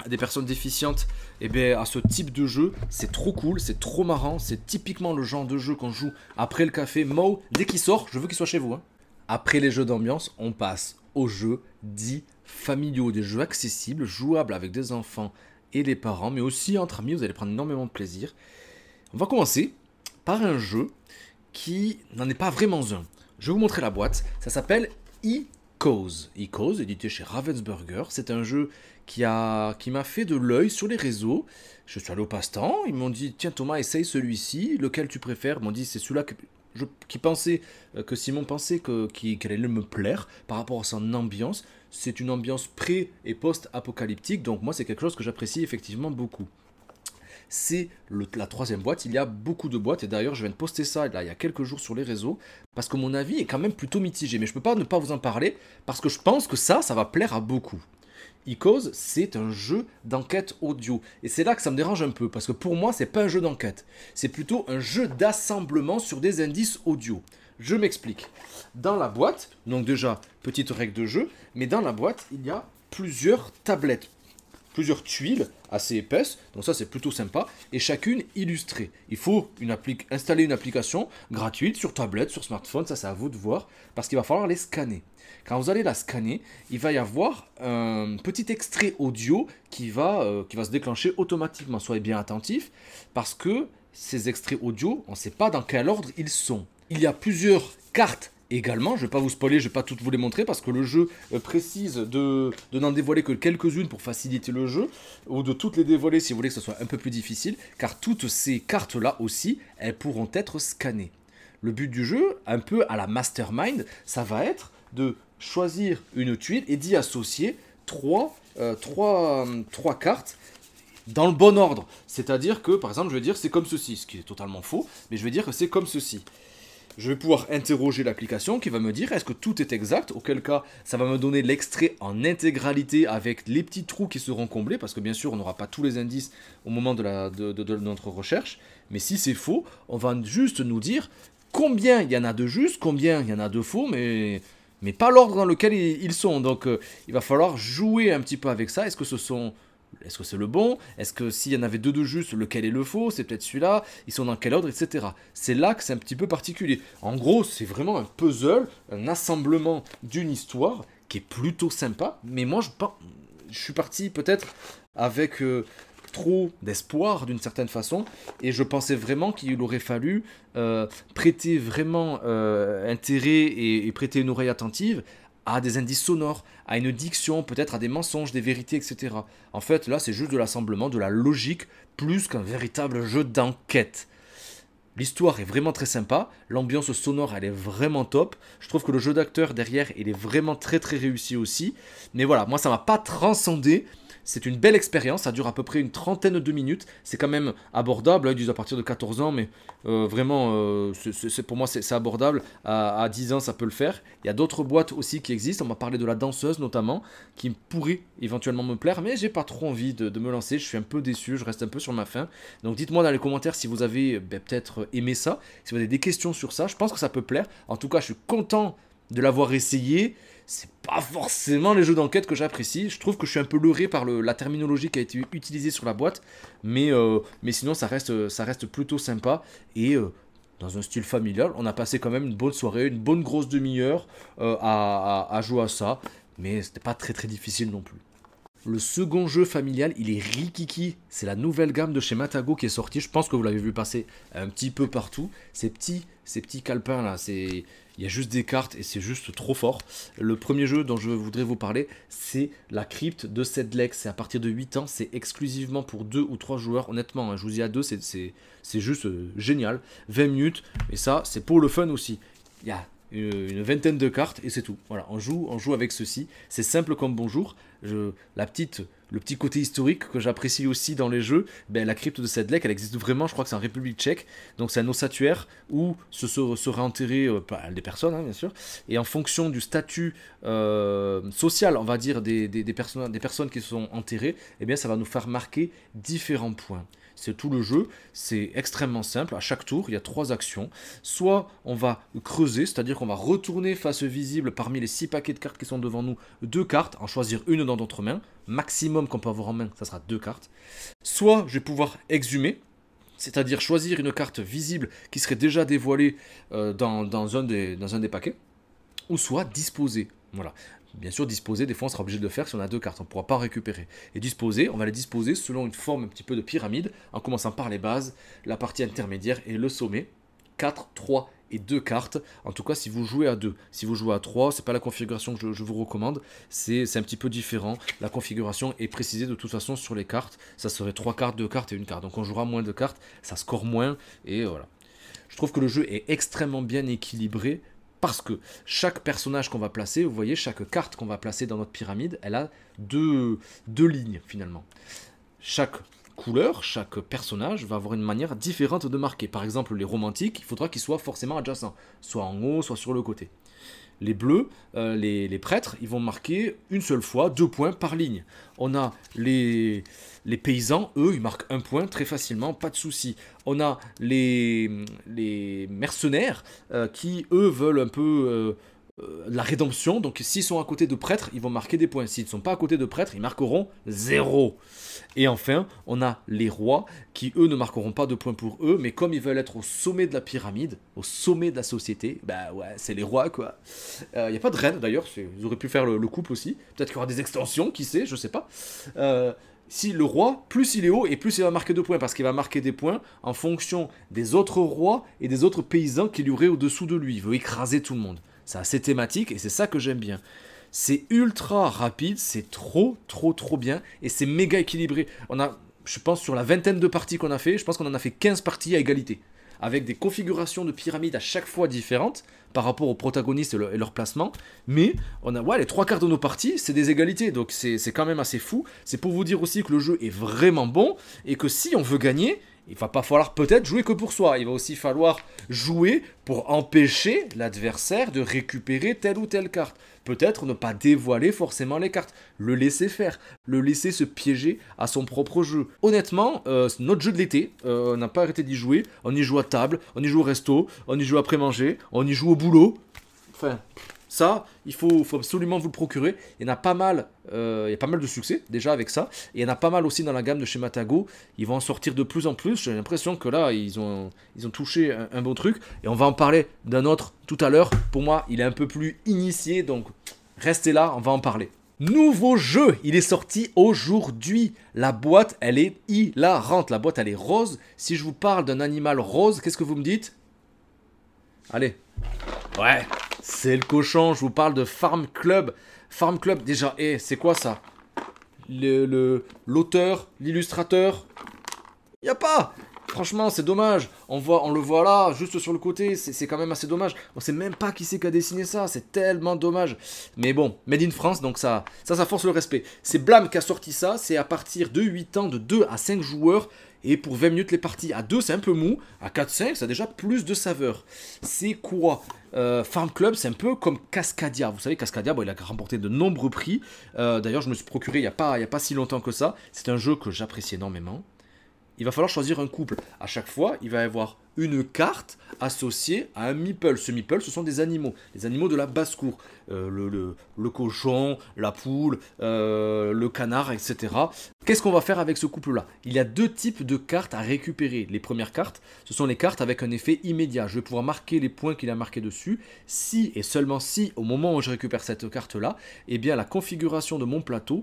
à des personnes déficientes, et bien à ce type de jeu. C'est trop cool, c'est trop marrant. C'est typiquement le genre de jeu qu'on joue après le café. Moe, dès qu'il sort, je veux qu'il soit chez vous. Hein. Après les jeux d'ambiance, on passe aux jeux dits familiaux, des jeux accessibles, jouables avec des enfants et des parents, mais aussi entre amis, vous allez prendre énormément de plaisir. On va commencer par un jeu qui n'en est pas vraiment un. Je vais vous montrer la boîte, ça s'appelle Icos. Icos, édité chez Ravensburger, c'est un jeu qui m'a fait de l'œil sur les réseaux. Je suis allé au passe-temps, ils m'ont dit « Tiens Thomas, essaye celui-ci, lequel tu préfères ?» Ils m'ont dit « C'est celui-là que Simon pensait qu'il allait me plaire par rapport à son ambiance. » c'est une ambiance pré- et post-apocalyptique, donc moi c'est quelque chose que j'apprécie effectivement beaucoup. C'est la troisième boîte, il y a beaucoup de boîtes, et d'ailleurs je viens de poster ça là, il y a quelques jours sur les réseaux, parce que mon avis est quand même plutôt mitigé, mais je ne peux pas ne pas vous en parler, parce que je pense que ça va plaire à beaucoup. Icos, c'est un jeu d'enquête audio. Et c'est là que ça me dérange un peu, parce que pour moi, c'est pas un jeu d'enquête. C'est plutôt un jeu d'assemblement sur des indices audio. Je m'explique. Dans la boîte, donc déjà, petite règle de jeu, mais dans la boîte, il y a plusieurs tablettes, plusieurs tuiles assez épaisses, donc ça c'est plutôt sympa, et chacune illustrée. Il faut installer une application gratuite sur tablette, sur smartphone, ça c'est à vous de voir, parce qu'il va falloir les scanner. Quand vous allez la scanner, il va y avoir un petit extrait audio qui va se déclencher automatiquement. Soyez bien attentifs, parce que ces extraits audio, on ne sait pas dans quel ordre ils sont. Il y a plusieurs cartes également, je ne vais pas vous spoiler, je ne vais pas toutes vous les montrer parce que le jeu précise de n'en dévoiler que quelques-unes pour faciliter le jeu, ou de toutes les dévoiler si vous voulez que ce soit un peu plus difficile, car toutes ces cartes-là aussi, elles pourront être scannées. Le but du jeu, un peu à la Mastermind, ça va être de choisir une tuile et d'y associer trois cartes dans le bon ordre. C'est-à-dire que, par exemple, je vais dire c'est comme ceci, ce qui est totalement faux, mais je vais dire que c'est comme ceci. Je vais pouvoir interroger l'application qui va me dire est-ce que tout est exact, auquel cas ça va me donner l'extrait en intégralité avec les petits trous qui seront comblés, parce que bien sûr on n'aura pas tous les indices au moment de notre recherche, mais si c'est faux, on va juste nous dire combien il y en a de justes, combien il y en a de faux, mais pas l'ordre dans lequel ils sont. Donc il va falloir jouer un petit peu avec ça. Est-ce que c'est le bon? Est-ce que s'il y en avait deux de juste, lequel est le faux? C'est peut-être celui-là. Ils sont dans quel ordre, etc. C'est là que c'est un petit peu particulier. En gros, c'est vraiment un puzzle, un assemblement d'une histoire qui est plutôt sympa. Mais moi, je suis parti peut-être avec trop d'espoir d'une certaine façon. Et je pensais vraiment qu'il aurait fallu prêter vraiment intérêt et prêter une oreille attentive à des indices sonores, à une diction, peut-être à des mensonges, des vérités, etc. En fait, là, c'est juste de l'assemblement, de la logique, plus qu'un véritable jeu d'enquête. L'histoire est vraiment très sympa, l'ambiance sonore, elle est vraiment top. Je trouve que le jeu d'acteur derrière, il est vraiment très très réussi aussi. Mais voilà, moi, ça m'a pas transcendé. C'est une belle expérience, ça dure à peu près une trentaine de minutes. C'est quand même abordable, ils disent à partir de 14 ans, mais vraiment, pour moi, c'est abordable. À 10 ans, ça peut le faire. Il y a d'autres boîtes aussi qui existent. On m'a parlé de la danseuse notamment, qui pourrait éventuellement me plaire, mais j'ai pas trop envie de me lancer. Je suis un peu déçu, je reste un peu sur ma faim. Donc dites-moi dans les commentaires si vous avez peut-être aimé ça, si vous avez des questions sur ça. Je pense que ça peut plaire. En tout cas, je suis content de l'avoir essayé. C'est pas forcément les jeux d'enquête que j'apprécie. Je trouve que je suis un peu leurré par la terminologie qui a été utilisée sur la boîte. Mais sinon, ça reste plutôt sympa. Et dans un style familial, on a passé quand même une bonne soirée, une bonne grosse demi-heure à jouer à ça. Mais c'était pas très très difficile non plus. Le second jeu familial, il est Rikiki. C'est la nouvelle gamme de chez Matago qui est sortie. Je pense que vous l'avez vu passer un petit peu partout. Ces petits calepins là, il y a juste des cartes et c'est juste trop fort. Le premier jeu dont je voudrais vous parler, c'est la crypte de Sedlec. C'est à partir de 8 ans, c'est exclusivement pour 2 ou 3 joueurs. Honnêtement, je vous dis à 2, c'est juste génial. 20 minutes, et ça, c'est pour le fun aussi. Il y a une vingtaine de cartes et c'est tout. Voilà, on joue avec ceci. C'est simple comme bonjour. Le petit côté historique que j'apprécie aussi dans les jeux, la crypte de Sedlec, elle existe vraiment, je crois que c'est en République tchèque. Donc c'est un ossuaire où seraient enterrées des personnes, hein, bien sûr. Et en fonction du statut social, on va dire, des personnes qui sont enterrées, ça va nous faire marquer différents points. C'est tout le jeu, c'est extrêmement simple. À chaque tour, il y a 3 actions. Soit on va creuser, c'est-à-dire qu'on va retourner face visible parmi les 6 paquets de cartes qui sont devant nous, 2 cartes, en choisir une dans notre main. Maximum qu'on peut avoir en main, ça sera 2 cartes. Soit je vais pouvoir exhumer, c'est-à-dire choisir une carte visible qui serait déjà dévoilée dans un des paquets. Ou soit disposer. Voilà. Bien sûr, disposer, des fois on sera obligé de le faire si on a 2 cartes, on ne pourra pas en récupérer. Et disposer, on va les disposer selon une forme un petit peu de pyramide, en commençant par les bases, la partie intermédiaire et le sommet. 4, 3 et 2 cartes, en tout cas si vous jouez à 2. Si vous jouez à 3, c'est pas la configuration que je vous recommande, c'est un petit peu différent. La configuration est précisée de toute façon sur les cartes, ça serait 3 cartes, 2 cartes et 1 carte. Donc on jouera moins de cartes, ça score moins, et voilà. Je trouve que le jeu est extrêmement bien équilibré. Parce que chaque personnage qu'on va placer, vous voyez, chaque carte qu'on va placer dans notre pyramide, elle a deux lignes finalement. Chaque couleur, chaque personnage va avoir une manière différente de marquer. Par exemple, les romantiques, il faudra qu'ils soient forcément adjacents, soit en haut, soit sur le côté. Les bleus, les prêtres, ils vont marquer une seule fois 2 points par ligne. On a les paysans, eux, ils marquent 1 point très facilement, pas de souci. On a les mercenaires qui, eux, veulent un peu la rédemption. Donc s'ils sont à côté de prêtres, ils vont marquer des points. S'ils ne sont pas à côté de prêtres, ils marqueront 0. Et enfin, on a les rois qui, eux, ne marqueront pas de points pour eux, mais comme ils veulent être au sommet de la pyramide, au sommet de la société, bah ouais, c'est les rois, quoi. Il n'y a pas de reine, d'ailleurs, ils auraient pu faire le couple aussi. Peut-être qu'il y aura des extensions, qui sait, je sais pas. Si le roi, plus il est haut et plus il va marquer de points, parce qu'il va marquer des points en fonction des autres rois et des autres paysans qu'il y aurait au-dessous de lui. Il veut écraser tout le monde. C'est assez thématique et c'est ça que j'aime bien. C'est ultra rapide, c'est trop bien et c'est méga équilibré. On a, je pense, sur la vingtaine de parties qu'on a fait, je pense qu'on en a fait 15 parties à égalité. Avec des configurations de pyramides à chaque fois différentes par rapport aux protagonistes et leur placement. Mais on a, ouais, les 3 quarts de nos parties, c'est des égalités. Donc c'est quand même assez fou. C'est pour vous dire aussi que le jeu est vraiment bon et que si on veut gagner, il va pas falloir peut-être jouer que pour soi. Il va aussi falloir jouer pour empêcher l'adversaire de récupérer telle ou telle carte. Peut-être ne pas dévoiler forcément les cartes. Le laisser faire. Le laisser se piéger à son propre jeu. Honnêtement, notre jeu de l'été, on n'a pas arrêté d'y jouer. On y joue à table, on y joue au resto, on y joue après manger, on y joue au boulot. Enfin... Ça, il faut absolument vous le procurer. Il y en a pas mal, il y a pas mal de succès déjà avec ça. Et il y en a pas mal aussi dans la gamme de chez Matago. Ils vont en sortir de plus en plus. J'ai l'impression que là, ils ont touché un bon truc. Et on va en parler d'un autre tout à l'heure. Pour moi, il est un peu plus initié. Donc, restez là, on va en parler. Nouveau jeu, il est sorti aujourd'hui. La boîte, elle est hilarante. La boîte, elle est rose. Si je vous parle d'un animal rose, qu'est-ce que vous me dites? Allez. Ouais. C'est le cochon, je vous parle de Farm Club. Farm Club, déjà, c'est quoi ça? L'auteur, l'illustrateur? Y a pas! Franchement, c'est dommage. On le voit là, juste sur le côté, c'est quand même assez dommage. On sait même pas qui c'est qui a dessiné ça, c'est tellement dommage. Mais bon, Made in France, donc ça force le respect. C'est Blam qui a sorti ça, c'est à partir de 8 ans, de 2 à 5 joueurs. Et pour 20 minutes les parties. À 2, c'est un peu mou. À 4-5, ça a déjà plus de saveur. C'est quoi? Farm Club, c'est un peu comme Cascadia. Vous savez, Cascadia, il a remporté de nombreux prix. D'ailleurs, je me suis procuré il n'y a pas si longtemps que ça. C'est un jeu que j'apprécie énormément. Il va falloir choisir un couple. À chaque fois, il va y avoir une carte associée à un meeple. Ce meeple, ce sont des animaux de la basse-cour. Le cochon, la poule, le canard, etc. Qu'est-ce qu'on va faire avec ce couple-là? Il y a 2 types de cartes à récupérer. Les premières cartes, ce sont les cartes avec un effet immédiat. Je vais pouvoir marquer les points qu'il a marqués dessus. Si et seulement si, au moment où je récupère cette carte-là, eh bien la configuration de mon plateau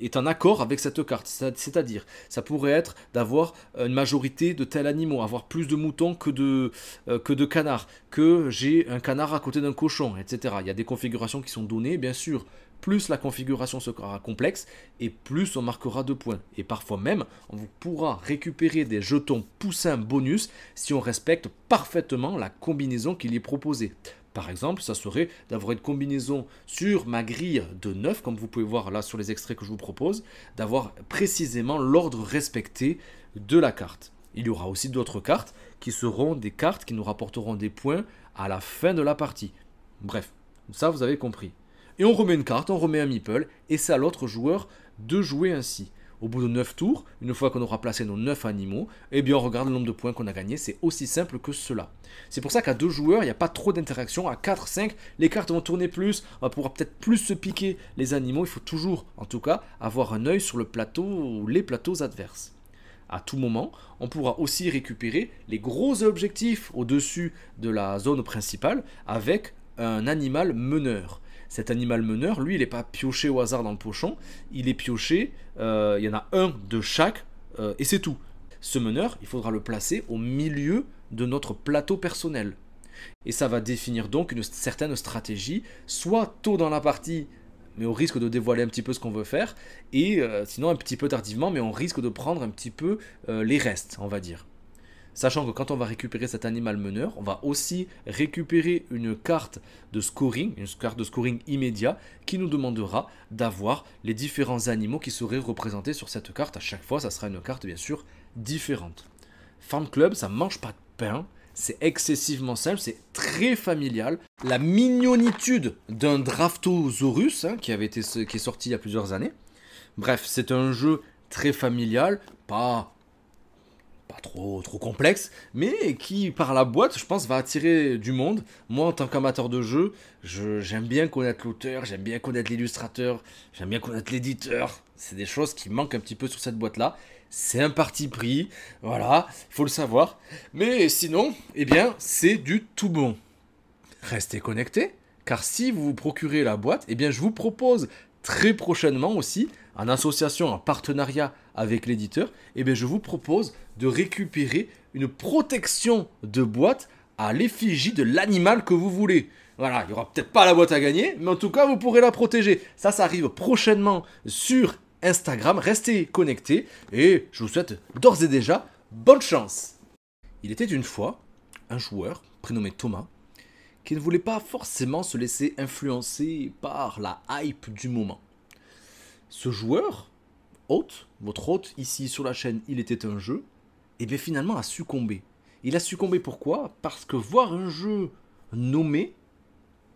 est en accord avec cette carte. C'est-à-dire, ça pourrait être d'avoir une majorité de tels animaux, avoir plus de moutons que de canards, que j'ai un canard à côté d'un cochon, etc. Il y a des configurations qui sont données, bien sûr. Plus la configuration sera complexe et plus on marquera de points. Et parfois même, on pourra récupérer des jetons poussins bonus si on respecte parfaitement la combinaison qu'il y est proposée. Par exemple, ça serait d'avoir une combinaison sur ma grille de 9, comme vous pouvez voir là sur les extraits que je vous propose, d'avoir précisément l'ordre respecté de la carte. Il y aura aussi d'autres cartes qui seront des cartes qui nous rapporteront des points à la fin de la partie. Bref, ça vous avez compris. Et on remet une carte, on remet un meeple, et c'est à l'autre joueur de jouer ainsi. Au bout de 9 tours, une fois qu'on aura placé nos 9 animaux, eh bien on regarde le nombre de points qu'on a gagné, c'est aussi simple que cela. C'est pour ça qu'à 2 joueurs, il n'y a pas trop d'interaction. À 4, 5, les cartes vont tourner plus, on va pouvoir peut-être plus se piquer les animaux. Il faut toujours, en tout cas, avoir un œil sur le plateau ou les plateaux adverses. À tout moment, on pourra aussi récupérer les gros objectifs au-dessus de la zone principale avec un animal meneur. Cet animal meneur, lui, il n'est pas pioché au hasard dans le pochon, il est pioché, il y en a un de chaque, et c'est tout. Ce meneur, il faudra le placer au milieu de notre plateau personnel. Et ça va définir donc une certaine stratégie, soit tôt dans la partie, mais au risque de dévoiler un petit peu ce qu'on veut faire, et sinon un petit peu tardivement, mais on risque de prendre un petit peu les restes, on va dire. Sachant que quand on va récupérer cet animal meneur, on va aussi récupérer une carte de scoring immédiat qui nous demandera d'avoir les différents animaux qui seraient représentés sur cette carte. À chaque fois, ça sera une carte bien sûr différente. Farm Club, ça mange pas de pain, c'est excessivement simple, c'est très familial. La mignonitude d'un Draftosaurus qui est sorti il y a plusieurs années. Bref, c'est un jeu très familial, pas trop complexe, mais qui, par la boîte, je pense, va attirer du monde. Moi, en tant qu'amateur de jeu, j'aime bien connaître l'auteur, j'aime bien connaître l'illustrateur, j'aime bien connaître l'éditeur. C'est des choses qui manquent un petit peu sur cette boîte-là. C'est un parti pris, voilà, il faut le savoir. Mais sinon, eh bien, c'est du tout bon. Restez connectés, car si vous vous procurez la boîte, eh bien, je vous propose très prochainement aussi, en association, en partenariat avec l'éditeur, eh bien, je vous propose de récupérer une protection de boîte à l'effigie de l'animal que vous voulez. Voilà, il n'y aura peut-être pas la boîte à gagner, mais en tout cas, vous pourrez la protéger. Ça arrive prochainement sur Instagram. Restez connectés et je vous souhaite d'ores et déjà bonne chance. Il était une fois un joueur prénommé Thomas qui ne voulait pas forcément se laisser influencer par la hype du moment. Ce joueur, votre hôte ici sur la chaîne, il était un jeu, et bien finalement a succombé. Il a succombé pourquoi? Parce que voir un jeu nommé,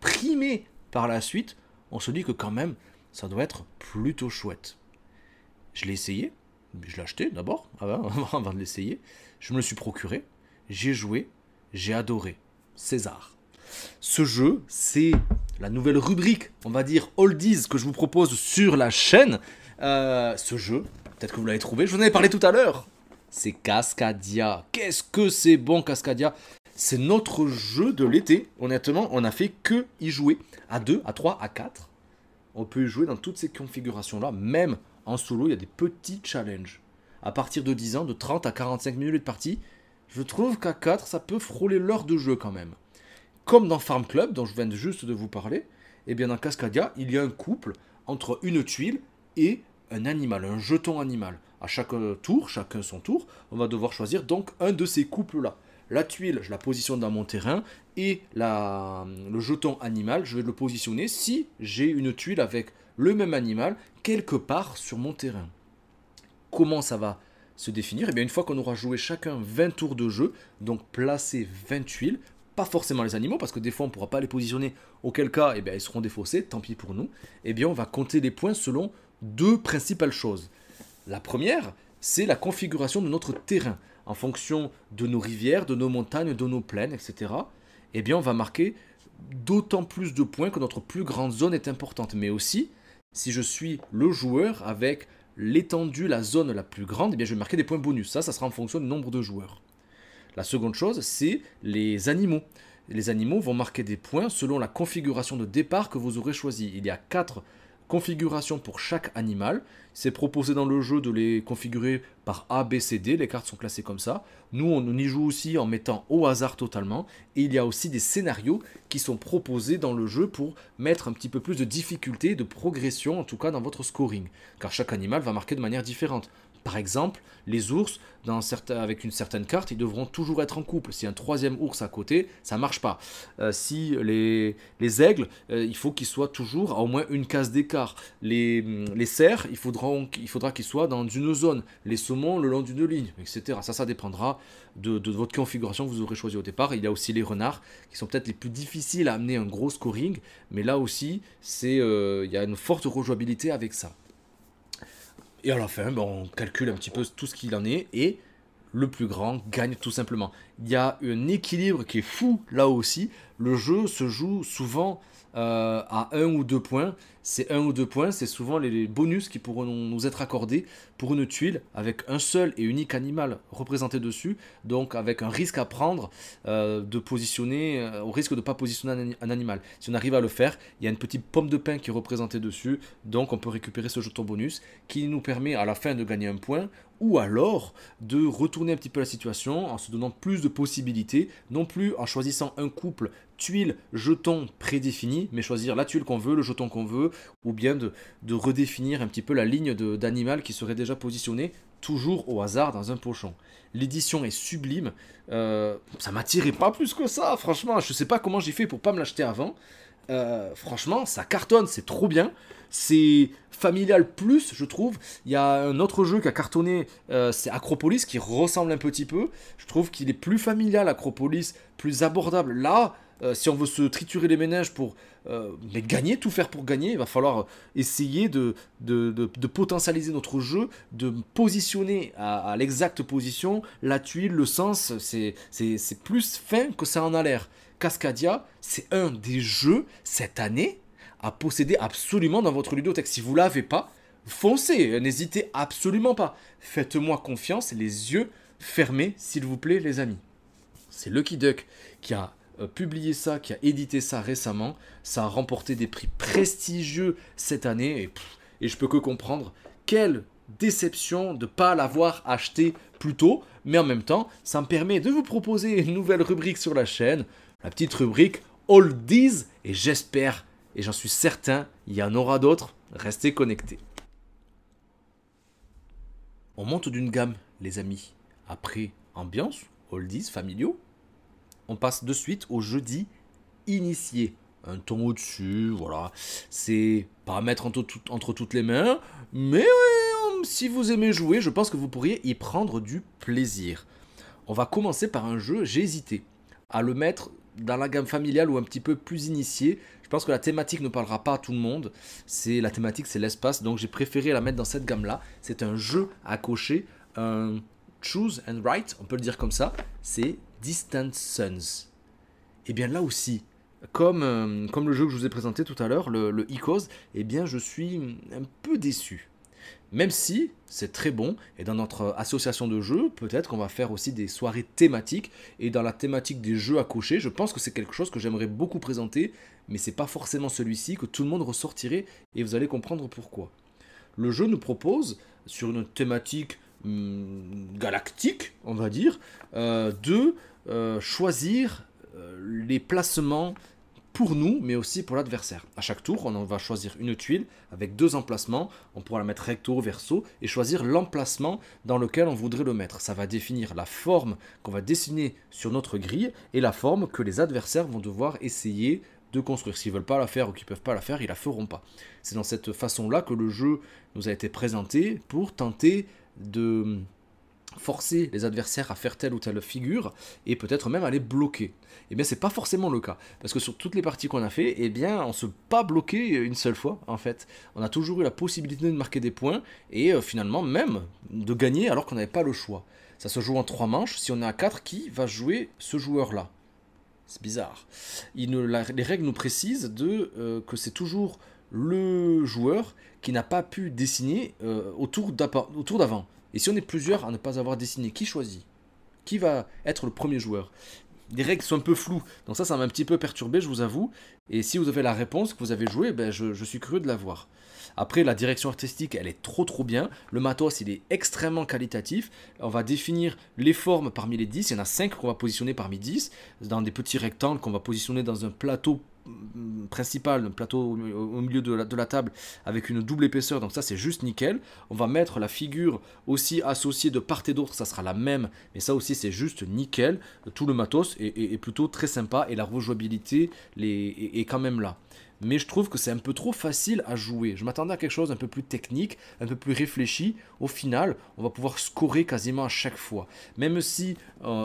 primé par la suite, on se dit que quand même, ça doit être plutôt chouette. Je l'ai essayé, je l'ai acheté d'abord, avant de l'essayer, je me le suis procuré, j'ai joué, j'ai adoré. César. Ce jeu, c'est la nouvelle rubrique, on va dire oldies, que je vous propose sur la chaîne. Ce jeu, peut-être que vous l'avez trouvé, je vous en avais parlé tout à l'heure. C'est Cascadia. Qu'est-ce que c'est bon, Cascadia? C'est notre jeu de l'été. Honnêtement, on n'a fait que y jouer. À 2, à 3, à 4. On peut y jouer dans toutes ces configurations-là. Même en solo, il y a des petits challenges. À partir de 10 ans, de 30 à 45 minutes de partie, je trouve qu'à 4, ça peut frôler l'heure de jeu quand même. Comme dans Farm Club, dont je viens juste de vous parler, et bien dans Cascadia, il y a un couple entre une tuile et un animal, un jeton animal. À chaque tour, chacun son tour, on va devoir choisir donc un de ces couples-là. La tuile, je la positionne dans mon terrain, et le jeton animal, je vais le positionner si j'ai une tuile avec le même animal quelque part sur mon terrain. Comment ça va se définir? Et bien une fois qu'on aura joué chacun 20 tours de jeu, donc placer 20 tuiles, pas forcément les animaux, parce que des fois on ne pourra pas les positionner, auquel cas eh bien, ils seront défaussés, tant pis pour nous, eh bien on va compter les points selon deux principales choses. La première, c'est la configuration de notre terrain, en fonction de nos rivières, de nos montagnes, de nos plaines, etc. Eh bien on va marquer d'autant plus de points que notre plus grande zone est importante, mais aussi, si je suis le joueur avec l'étendue, la zone la plus grande, eh bien je vais marquer des points bonus, ça sera en fonction du nombre de joueurs. La seconde chose, c'est les animaux. Les animaux vont marquer des points selon la configuration de départ que vous aurez choisi. Il y a 4 configurations pour chaque animal. C'est proposé dans le jeu de les configurer par A, B, C, D. Les cartes sont classées comme ça. Nous, on y joue aussi en mettant au hasard totalement. Et il y a aussi des scénarios qui sont proposés dans le jeu pour mettre un petit peu plus de difficulté, de progression, en tout cas dans votre scoring. Car chaque animal va marquer de manière différente. Par exemple, les ours, avec une certaine carte, ils devront toujours être en couple. Si un troisième ours à côté, ça ne marche pas. Si les aigles, il faut qu'ils soient toujours à au moins une case d'écart. Les cerfs, il faudra qu'ils soient dans une zone. Les saumons, le long d'une ligne, etc. Ça dépendra de votre configuration que vous aurez choisi au départ. Il y a aussi les renards, qui sont peut-être les plus difficiles à amener un gros scoring. Mais là aussi, il y a une forte rejouabilité avec ça. Et à la fin, on calcule un petit peu tout ce qu'il en est et le plus grand gagne tout simplement. Il y a un équilibre qui est fou là aussi. Le jeu se joue souvent à 1 ou 2 points. Ces 1 ou 2 points, c'est souvent les bonus qui pourront nous être accordés pour une tuile avec un seul et unique animal représenté dessus. Donc avec un risque à prendre de positionner, au risque de ne pas positionner un animal. Si on arrive à le faire, il y a une petite pomme de pin qui est représentée dessus. Donc on peut récupérer ce jeton bonus qui nous permet à la fin de gagner un point ou alors de retourner un petit peu la situation en se donnant plus de possibilités, non plus en choisissant un couple tuile, jeton prédéfini, mais choisir la tuile qu'on veut, le jeton qu'on veut, ou bien de redéfinir un petit peu la ligne d'animal qui serait déjà positionné, toujours au hasard dans un pochon. L'édition est sublime, ça m'attirait pas plus que ça, franchement, je sais pas comment j'ai fait pour pas me l'acheter avant. Franchement, ça cartonne, c'est trop bien. C'est familial plus, je trouve. Il y a un autre jeu qui a cartonné, c'est Acropolis, qui ressemble un petit peu. Je trouve qu'il est plus familial, Acropolis, plus abordable. Là, si on veut se triturer les méninges pour mais gagner, tout faire pour gagner, il va falloir essayer de potentialiser notre jeu, de positionner à l'exacte position la tuile, le sens. C'est plus fin que ça en a l'air. Cascadia, c'est un des jeux cette année à posséder absolument dans votre ludothèque. Si vous ne l'avez pas, foncez, n'hésitez absolument pas. Faites-moi confiance, les yeux fermés, s'il vous plaît, les amis. C'est Lucky Duck qui a publié ça, qui a édité ça récemment. Ça a remporté des prix prestigieux cette année et je peux que comprendre quelle déception de ne pas l'avoir acheté plus tôt. Mais en même temps, ça me permet de vous proposer une nouvelle rubrique sur la chaîne. La petite rubrique Oldies, et j'espère, et j'en suis certain, il y en aura d'autres. Restez connectés. On monte d'une gamme, les amis. Après ambiance, Oldies, familiaux, on passe de suite au jeudi initié. Un ton au-dessus, voilà. C'est pas à mettre entre toutes les mains, mais si vous aimez jouer, je pense que vous pourriez y prendre du plaisir. On va commencer par un jeu, j'ai hésité à le mettre dans la gamme familiale ou un petit peu plus initié. Je pense que la thématique ne parlera pas à tout le monde. La thématique, c'est l'espace, donc j'ai préféré la mettre dans cette gamme-là. C'est un jeu à cocher, un choose and write, on peut le dire comme ça. C'est Distant Suns. Et bien là aussi, comme le jeu que je vous ai présenté tout à l'heure, le Icos, eh bien je suis un peu déçu. Même si c'est très bon, et dans notre association de jeux, peut-être qu'on va faire aussi des soirées thématiques, et dans la thématique des jeux à cocher, je pense que c'est quelque chose que j'aimerais beaucoup présenter, mais c'est pas forcément celui-ci que tout le monde ressortirait, et vous allez comprendre pourquoi. Le jeu nous propose, sur une thématique galactique, on va dire, de choisir les placements pour nous, mais aussi pour l'adversaire. À chaque tour, on va choisir une tuile avec 2 emplacements. On pourra la mettre recto, verso, et choisir l'emplacement dans lequel on voudrait le mettre. Ça va définir la forme qu'on va dessiner sur notre grille et la forme que les adversaires vont devoir essayer de construire. S'ils ne veulent pas la faire ou qu'ils ne peuvent pas la faire, ils ne la feront pas. C'est dans cette façon-là que le jeu nous a été présenté pour tenter de forcer les adversaires à faire telle ou telle figure et peut-être même à les bloquer. Eh bien, c'est pas forcément le cas, parce que sur toutes les parties qu'on a fait, eh bien, on ne s'est pas bloqué une seule fois, en fait. On a toujours eu la possibilité de marquer des points et finalement même de gagner alors qu'on n'avait pas le choix. Ça se joue en 3 manches. Si on est à 4, qui va jouer ce joueur-là? C'est bizarre. Les règles nous précisent que c'est toujours le joueur qui n'a pas pu dessiner au tour d'avant. Et si on est plusieurs à ne pas avoir dessiné, qui choisit? Qui va être le premier joueur? Les règles sont un peu floues, donc ça m'a un petit peu perturbé, je vous avoue. Et si vous avez la réponse que vous avez joué, ben je suis curieux de la voir. Après, la direction artistique, elle est trop bien. Le matos, il est extrêmement qualitatif. On va définir les formes parmi les 10. Il y en a 5 qu'on va positionner parmi 10, dans des petits rectangles qu'on va positionner dans un plateau principal, un plateau au milieu de la table avec une double épaisseur, donc ça c'est juste nickel. On va mettre la figure aussi associée de part et d'autre, ça sera la même, mais ça aussi c'est juste nickel. Tout le matos est plutôt très sympa et la rejouabilité est quand même là. Mais je trouve que c'est un peu trop facile à jouer. Je m'attendais à quelque chose un peu plus technique, un peu plus réfléchi. Au final, on va pouvoir scorer quasiment à chaque fois. Même si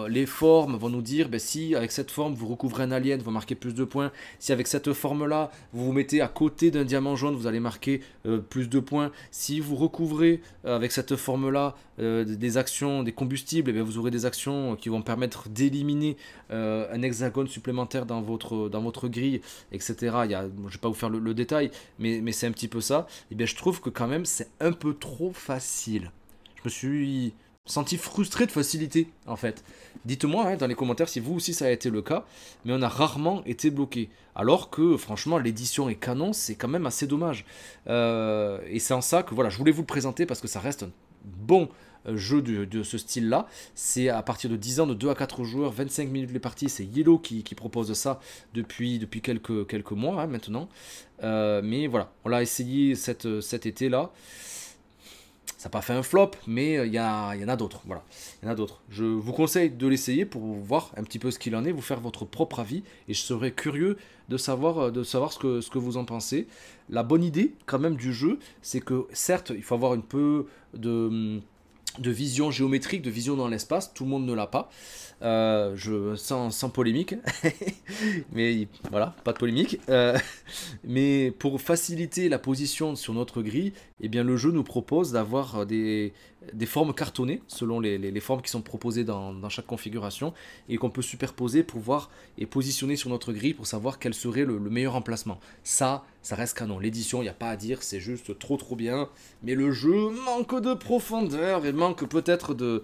les formes vont nous dire, ben, si avec cette forme vous recouvrez un alien, vous marquez plus de points. Si avec cette forme-là, vous vous mettez à côté d'un diamant jaune, vous allez marquer plus de points. Si vous recouvrez avec cette forme-là des actions, des combustibles, eh bien, vous aurez des actions qui vont permettre d'éliminer un hexagone supplémentaire dans votre grille, etc. Je ne vais pas vous faire le détail, mais c'est un petit peu ça. Et bien, je trouve que quand même, c'est un peu trop facile. Je me suis senti frustré de facilité, en fait. Dites-moi dans les commentaires si vous aussi ça a été le cas, mais on a rarement été bloqué. Alors que, franchement, l'édition est canon, c'est quand même assez dommage. Et c'est en ça que, voilà, je voulais vous le présenter parce que ça reste un bon jeux de ce style-là. C'est à partir de 10 ans, de 2 à 4 joueurs, 25 minutes les parties. C'est Yellow qui propose ça depuis quelques mois hein, maintenant. Mais voilà, on l'a essayé cet été-là. Ça n'a pas fait un flop, mais il y en a d'autres. Voilà, il y en a d'autres. Je vous conseille de l'essayer pour voir un petit peu ce qu'il en est, vous faire votre propre avis. Et je serais curieux de savoir ce que vous en pensez. La bonne idée, quand même, du jeu, c'est que certes, il faut avoir un peu de vision géométrique, de vision dans l'espace. Tout le monde ne l'a pas. Sans polémique. Mais voilà, pas de polémique. Mais pour faciliter la position sur notre grille, eh bien, le jeu nous propose d'avoir des formes cartonnées selon les formes qui sont proposées dans chaque configuration et qu'on peut superposer pour voir et positionner sur notre grille pour savoir quel serait le meilleur emplacement. Ça reste canon. L'édition, il n'y a pas à dire, c'est juste trop bien. Mais le jeu manque de profondeur et manque peut-être de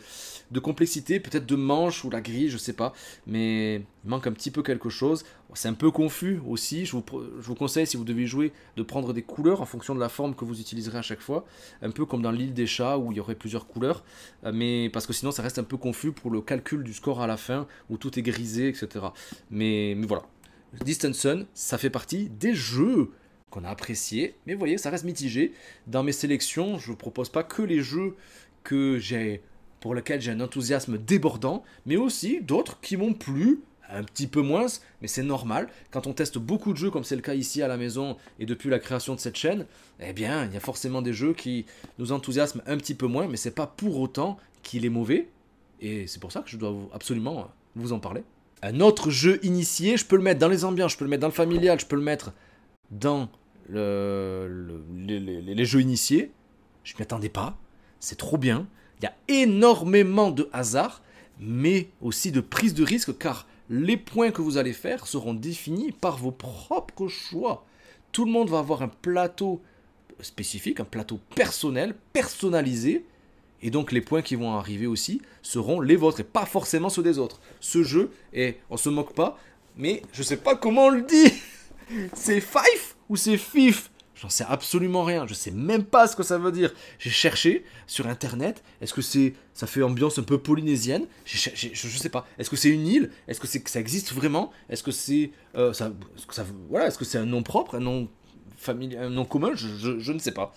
complexité, peut-être de manche ou la grille, je sais pas. Mais il manque un petit peu quelque chose. C'est un peu confus aussi. Je vous conseille, si vous devez jouer, de prendre des couleurs en fonction de la forme que vous utiliserez à chaque fois. Un peu comme dans l'île des chats où il y aurait plusieurs couleurs. Mais parce que sinon, ça reste un peu confus pour le calcul du score à la fin où tout est grisé, etc. Mais voilà. Distant Sun, ça fait partie des jeux qu'on a appréciés. Mais vous voyez, ça reste mitigé. Dans mes sélections, je ne propose pas que les jeux pour lesquels j'ai un enthousiasme débordant, mais aussi d'autres qui m'ont plu, un petit peu moins, mais c'est normal. Quand on teste beaucoup de jeux, comme c'est le cas ici à la maison et depuis la création de cette chaîne, eh bien, il y a forcément des jeux qui nous enthousiasment un petit peu moins, mais c'est pas pour autant qu'il est mauvais. Et c'est pour ça que je dois absolument vous en parler. Un autre jeu initié, je peux le mettre dans les ambiances, je peux le mettre dans le familial, je peux le mettre dans les jeux initiés. Je m'y attendais pas, c'est trop bien. Il y a énormément de hasard, mais aussi de prise de risque, car les points que vous allez faire seront définis par vos propres choix. Tout le monde va avoir un plateau spécifique, un plateau personnel, personnalisé, et donc les points qui vont arriver aussi seront les vôtres, et pas forcément ceux des autres. Ce jeu, et on se moque pas, mais je sais pas comment on le dit. C'est Fife ou c'est Fif? J'en sais absolument rien, je sais même pas ce que ça veut dire. J'ai cherché sur internet, est-ce que ça fait ambiance un peu polynésienne? Je sais pas. Est-ce que c'est une île? Est-ce que ça existe vraiment? Est-ce que c'est est-ce que c'est un nom propre, un nom un nom commun? Je ne sais pas.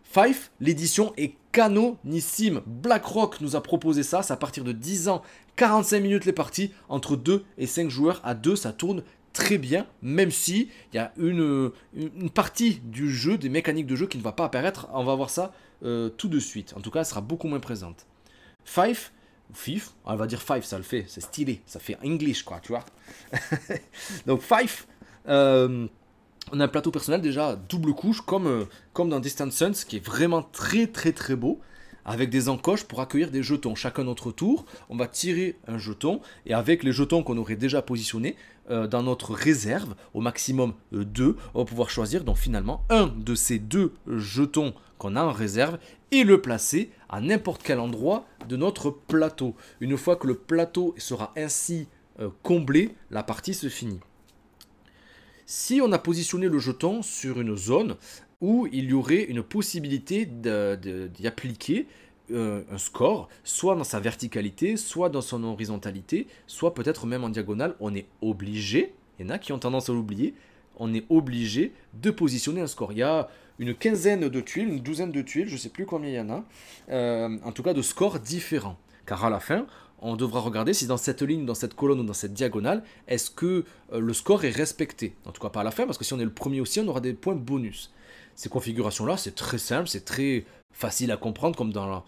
Fife, l'édition est canonissime. BlackRock nous a proposé ça, c'est à partir de 10 ans, 45 minutes les parties, entre 2 et 5 joueurs. À 2, ça tourne très bien, même si il y a une partie du jeu, des mécaniques de jeu qui ne va pas apparaître. On va voir ça tout de suite. En tout cas, elle sera beaucoup moins présente. Fife, on va dire Fife, ça le fait, c'est stylé, ça fait English quoi, tu vois. Donc Fife, on a un plateau personnel déjà double couche, comme dans Distant Suns, qui est vraiment très beau, avec des encoches pour accueillir des jetons. Chacun notre tour, on va tirer un jeton, et avec les jetons qu'on aurait déjà positionnés dans notre réserve, au maximum 2, on va pouvoir choisir donc finalement un de ces 2 jetons qu'on a en réserve et le placer à n'importe quel endroit de notre plateau. Une fois que le plateau sera ainsi comblé, la partie se finit. Si on a positionné le jeton sur une zone où il y aurait une possibilité d'y appliquer un score, soit dans sa verticalité, soit dans son horizontalité, soit peut-être même en diagonale, on est obligé, il y en a qui ont tendance à l'oublier, on est obligé de positionner un score. Il y a une quinzaine de tuiles, une douzaine de tuiles, je ne sais plus combien il y en a, en tout cas de scores différents. Car à la fin, on devra regarder si dans cette ligne, dans cette colonne ou dans cette diagonale, est-ce que le score est respecté. En tout cas pas à la fin, parce que si on est le premier aussi, on aura des points bonus. Ces configurations-là, c'est très simple, c'est très facile à comprendre, comme dans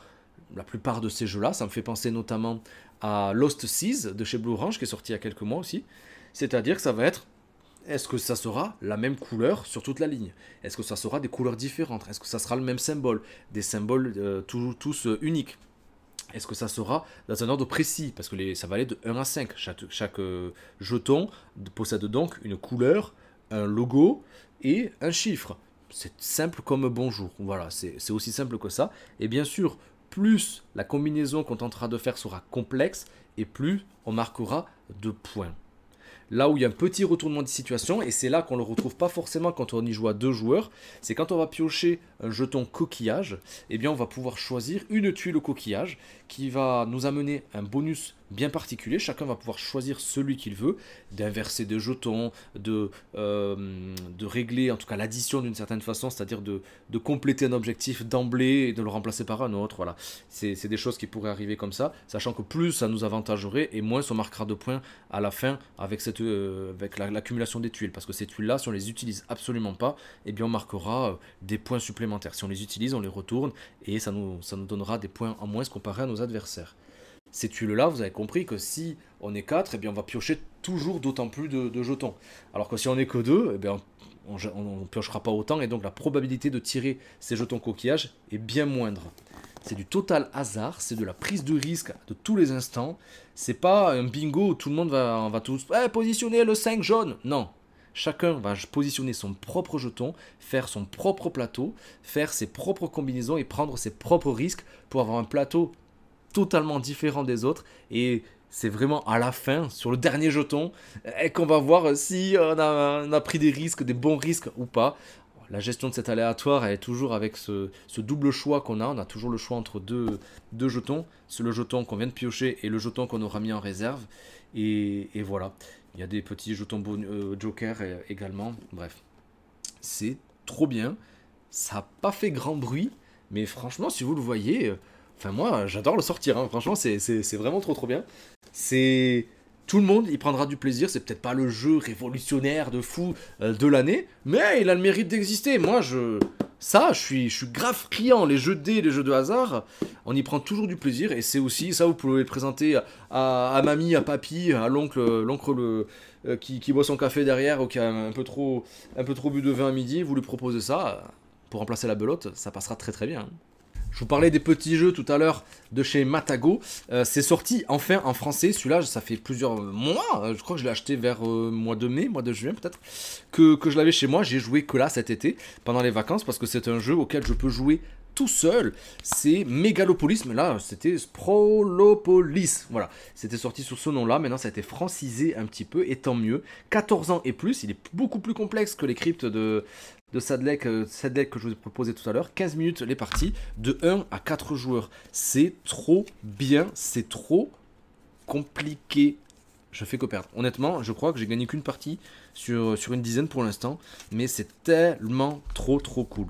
la plupart de ces jeux-là. Ça me fait penser notamment à Lost Seas de chez Blue Orange, qui est sorti il y a quelques mois aussi. C'est-à-dire que ça va être, est-ce que ça sera la même couleur sur toute la ligne? Est-ce que ça sera des couleurs différentes? Est-ce que ça sera le même symbole? Des symboles tous uniques? Est-ce que ça sera dans un ordre précis? Parce que ça va aller de 1 à 5. Chaque jeton possède donc une couleur, un logo et un chiffre. C'est simple comme bonjour. Voilà, c'est aussi simple que ça. Et bien sûr, plus la combinaison qu'on tentera de faire sera complexe et plus on marquera de points. là où il y a un petit retournement de situation, et c'est là qu'on ne le retrouve pas forcément quand on y joue à 2 joueurs, c'est quand on va piocher un jeton coquillage, eh bien on va pouvoir choisir une tuile coquillage qui va nous amener un bonus bien particulier. Chacun va pouvoir choisir celui qu'il veut, d'inverser des jetons, de régler en tout cas l'addition d'une certaine façon, c'est-à-dire de compléter un objectif d'emblée et de le remplacer par un autre. Voilà, c'est des choses qui pourraient arriver comme ça, sachant que plus ça nous avantagerait et moins on marquera de points à la fin avec, avec l'accumulation des tuiles. Parce que ces tuiles-là, si on les utilise absolument pas, eh bien on marquera des points supplémentaires. Si on les utilise, on les retourne et ça nous donnera des points en moins comparé à nos adversaires. Ces tuiles-là, vous avez compris que si on est 4, eh bien on va piocher toujours d'autant plus de jetons. Alors que si on n'est que 2, eh bien on ne piochera pas autant et donc la probabilité de tirer ces jetons coquillages est bien moindre. C'est du total hasard, c'est de la prise de risque de tous les instants. C'est pas un bingo où tout le monde va tous positionner le 5 jaune. Non, chacun va positionner son propre jeton, faire son propre plateau, faire ses propres combinaisons et prendre ses propres risques pour avoir un plateau totalement différent des autres. Et c'est vraiment à la fin, sur le dernier jeton, qu'on va voir si on a pris des risques, des bons risques ou pas. La gestion de cet aléatoire, elle est toujours avec ce double choix qu'on a. On a toujours le choix entre deux jetons. C'est le jeton qu'on vient de piocher et le jeton qu'on aura mis en réserve. Et voilà. Il y a des petits jetons joker également. Bref. C'est trop bien. Ça n'a pas fait grand bruit. Mais franchement, si vous le voyez... Enfin moi, j'adore le sortir. Hein. Franchement, c'est vraiment trop bien. C'est... Tout le monde y prendra du plaisir, c'est peut-être pas le jeu révolutionnaire de fou de l'année, mais il a le mérite d'exister. Moi, je suis grave friand. Les jeux de dés, les jeux de hasard, on y prend toujours du plaisir. Et c'est aussi, ça vous pouvez le présenter à mamie, à papy, à l'oncle qui boit son café derrière ou qui a un peu trop bu de vin à midi. Vous lui proposez ça, pour remplacer la belote, ça passera très bien. Je vous parlais des petits jeux tout à l'heure de chez Matago. C'est sorti enfin en français. Celui-là, ça fait plusieurs mois. Je crois que je l'ai acheté vers mois de mai, mois de juin peut-être. Que je l'avais chez moi. J'ai joué que là cet été, pendant les vacances, parce que c'est un jeu auquel je peux jouer tout seul. C'est Megalopolis, mais là c'était Sprolopolis. Voilà, c'était sorti sous ce nom-là. Maintenant ça a été francisé un petit peu, et tant mieux. 14 ans et plus, il est beaucoup plus complexe que les cryptes de Sadlek que je vous ai proposé tout à l'heure. 15 minutes les parties, de 1 à 4 joueurs. C'est trop bien, c'est trop compliqué. Je fais que perdre. Honnêtement, je crois que j'ai gagné qu'une partie sur une dizaine pour l'instant, mais c'est tellement trop cool.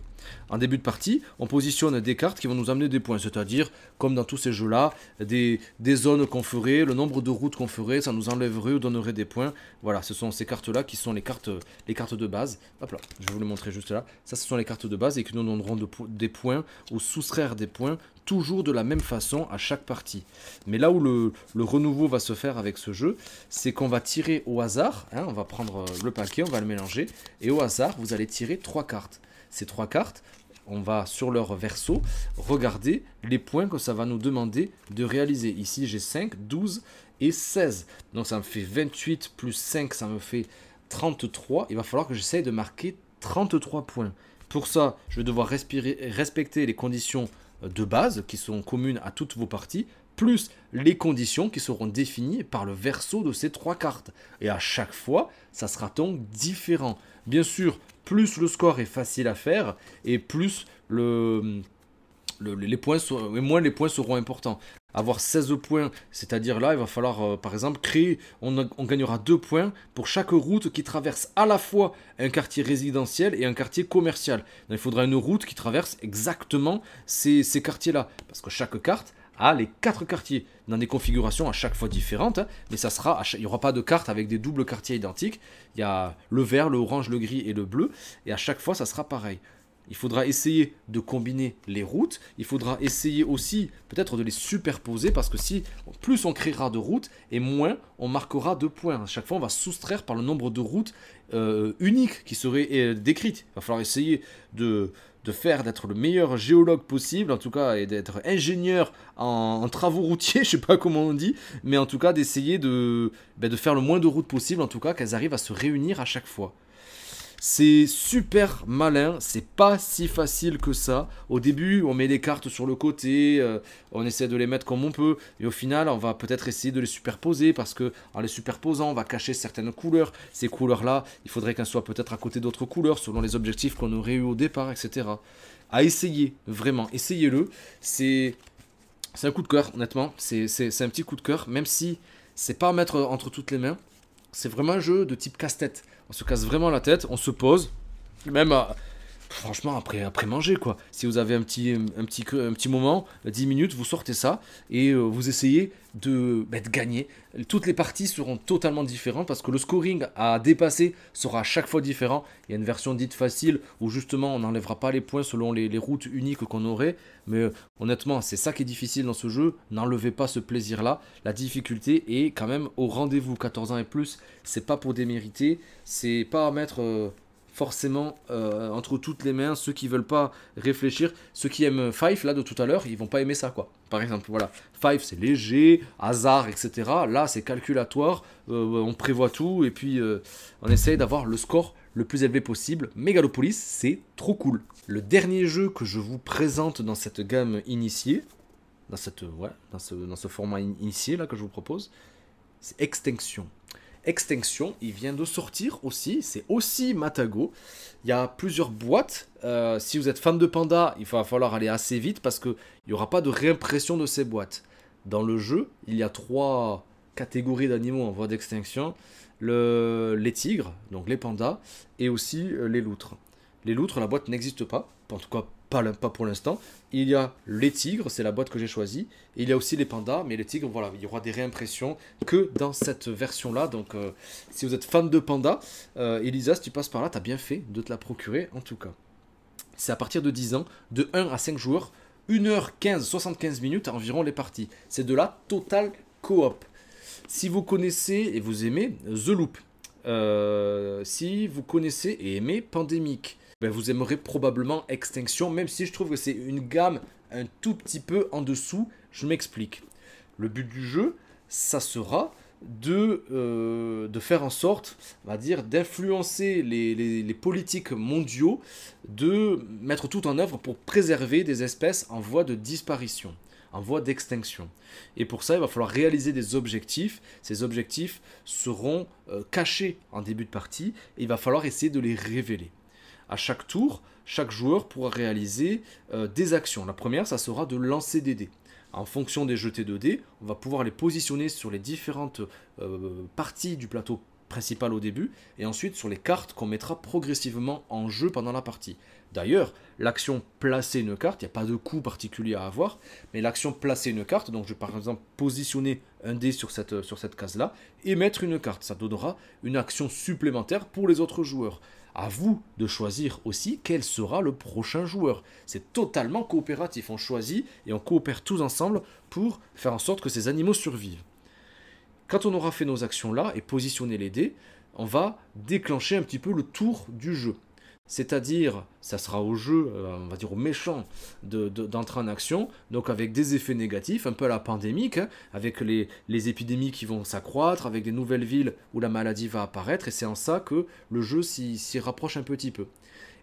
En début de partie, on positionne des cartes qui vont nous amener des points, c'est-à-dire, comme dans tous ces jeux-là, des zones qu'on ferait, le nombre de routes qu'on ferait, ça nous enlèverait ou donnerait des points. Voilà, ce sont ces cartes-là qui sont les cartes de base. Hop là, je vais vous les montrer juste là. Ça, ce sont les cartes de base et qui nous donneront des points ou soustraire des points, toujours de la même façon à chaque partie. Mais là où le renouveau va se faire avec ce jeu, c'est qu'on va tirer au hasard, hein, on va prendre le paquet, on va le mélanger, et au hasard, vous allez tirer 3 cartes. Ces 3 cartes, on va sur leur verso regarder les points que ça va nous demander de réaliser. Ici, j'ai 5, 12 et 16. Donc ça me fait 28 plus 5, ça me fait 33. Il va falloir que j'essaye de marquer 33 points. Pour ça, je vais devoir respecter les conditions de base qui sont communes à toutes vos parties, plus les conditions qui seront définies par le verso de ces 3 cartes. Et à chaque fois, ça sera donc différent. Bien sûr, plus le score est facile à faire, et plus moins les points seront importants. Avoir 16 points, c'est-à-dire là, il va falloir, par exemple, on gagnera 2 points pour chaque route qui traverse à la fois un quartier résidentiel et un quartier commercial. Donc, il faudra une route qui traverse exactement ces quartiers-là, parce que chaque carte a les 4 quartiers, dans des configurations à chaque fois différentes, hein, mais il n'y aura pas de carte avec des doubles quartiers identiques. Il y a le vert, le orange, le gris et le bleu, et à chaque fois ça sera pareil. Il faudra essayer de combiner les routes, il faudra essayer aussi peut-être de les superposer, parce que plus on créera de routes, et moins on marquera de points. À chaque fois on va soustraire par le nombre de routes uniques qui seraient décrites. Il va falloir essayer d'être le meilleur géologue possible, en tout cas, et d'être ingénieur en travaux routiers, je sais pas comment on dit, mais en tout cas d'essayer de faire le moins de routes possible, en tout cas qu'elles arrivent à se réunir à chaque fois. C'est super malin, c'est pas si facile que ça. Au début, on met les cartes sur le côté, on essaie de les mettre comme on peut, et au final, on va peut-être essayer de les superposer, parce que en les superposant, on va cacher certaines couleurs. Ces couleurs-là, il faudrait qu'elles soient peut-être à côté d'autres couleurs, selon les objectifs qu'on aurait eu au départ, etc. À essayer, vraiment, essayez-le. C'est un coup de cœur, honnêtement. C'est un petit coup de cœur, même si c'est pas à mettre entre toutes les mains. C'est vraiment un jeu de type casse-tête. On se casse vraiment la tête, on se pose, même franchement après manger quoi. Si vous avez un petit moment, 10 minutes, vous sortez ça et vous essayez de gagner. Toutes les parties seront totalement différentes parce que le scoring à dépasser sera à chaque fois différent. Il y a une version dite facile où justement on n'enlèvera pas les points selon les routes uniques qu'on aurait. Mais honnêtement, c'est ça qui est difficile dans ce jeu. N'enlevez pas ce plaisir-là. La difficulté est quand même au rendez-vous. 14 ans et plus, c'est pas pour démériter. C'est pas à mettre forcément entre toutes les mains. Ceux qui veulent pas réfléchir, ceux qui aiment Five là de tout à l'heure, ils vont pas aimer ça quoi. Par exemple, voilà, Five c'est léger, hasard, etc. Là c'est calculatoire, on prévoit tout et puis on essaye d'avoir le score le plus élevé possible. Megalopolis, c'est trop cool. Le dernier jeu que je vous présente dans cette gamme initiée, dans ce format initié là que je vous propose, c'est Extinction. Extinction, il vient de sortir aussi, c'est aussi Matago. Il y a plusieurs boîtes. Si vous êtes fan de Panda, il va falloir aller assez vite parce qu'il n'y aura pas de réimpression de ces boîtes. Dans le jeu, il y a 3 catégories d'animaux en voie d'extinction. Les tigres, donc les pandas, et aussi les loutres. Les loutres, la boîte n'existe pas, en tout cas pas pour l'instant. Il y a les tigres, c'est la boîte que j'ai choisie. Il y a aussi les pandas, mais les tigres, voilà, il y aura des réimpressions que dans cette version-là. Donc, si vous êtes fan de panda, Elisa, si tu passes par là, tu as bien fait de te la procurer, en tout cas. C'est à partir de 10 ans, de 1 à 5 joueurs, 1h15, 75 minutes environ les parties. C'est de la totale coop. Si vous connaissez et vous aimez The Loop, si vous connaissez et aimez Pandémique, vous aimerez probablement Extinction, même si je trouve que c'est une gamme un tout petit peu en dessous. Je m'explique. Le but du jeu, ça sera de faire en sorte, on va dire, d'influencer les politiques mondiaux, de mettre tout en œuvre pour préserver des espèces en voie de disparition, en voie d'extinction. Et pour ça, il va falloir réaliser des objectifs. Ces objectifs seront cachés en début de partie et il va falloir essayer de les révéler. À chaque tour, chaque joueur pourra réaliser des actions. La première, ça sera de lancer des dés. En fonction des jetés de dés, on va pouvoir les positionner sur les différentes parties du plateau principal au début, et ensuite sur les cartes qu'on mettra progressivement en jeu pendant la partie. D'ailleurs, l'action placer une carte, il n'y a pas de coût particulier à avoir, mais l'action placer une carte, donc je vais par exemple positionner un dé sur cette case-là, et mettre une carte, ça donnera une action supplémentaire pour les autres joueurs. À vous de choisir aussi quel sera le prochain joueur. C'est totalement coopératif, on choisit et on coopère tous ensemble pour faire en sorte que ces animaux survivent. Quand on aura fait nos actions là et positionné les dés, on va déclencher un petit peu le tour du jeu. C'est-à-dire, ça sera au jeu, on va dire au méchant, d'entrer en action, donc avec des effets négatifs, un peu à la pandémique, hein, avec les épidémies qui vont s'accroître, avec des nouvelles villes où la maladie va apparaître, et c'est en ça que le jeu s'y rapproche un petit peu.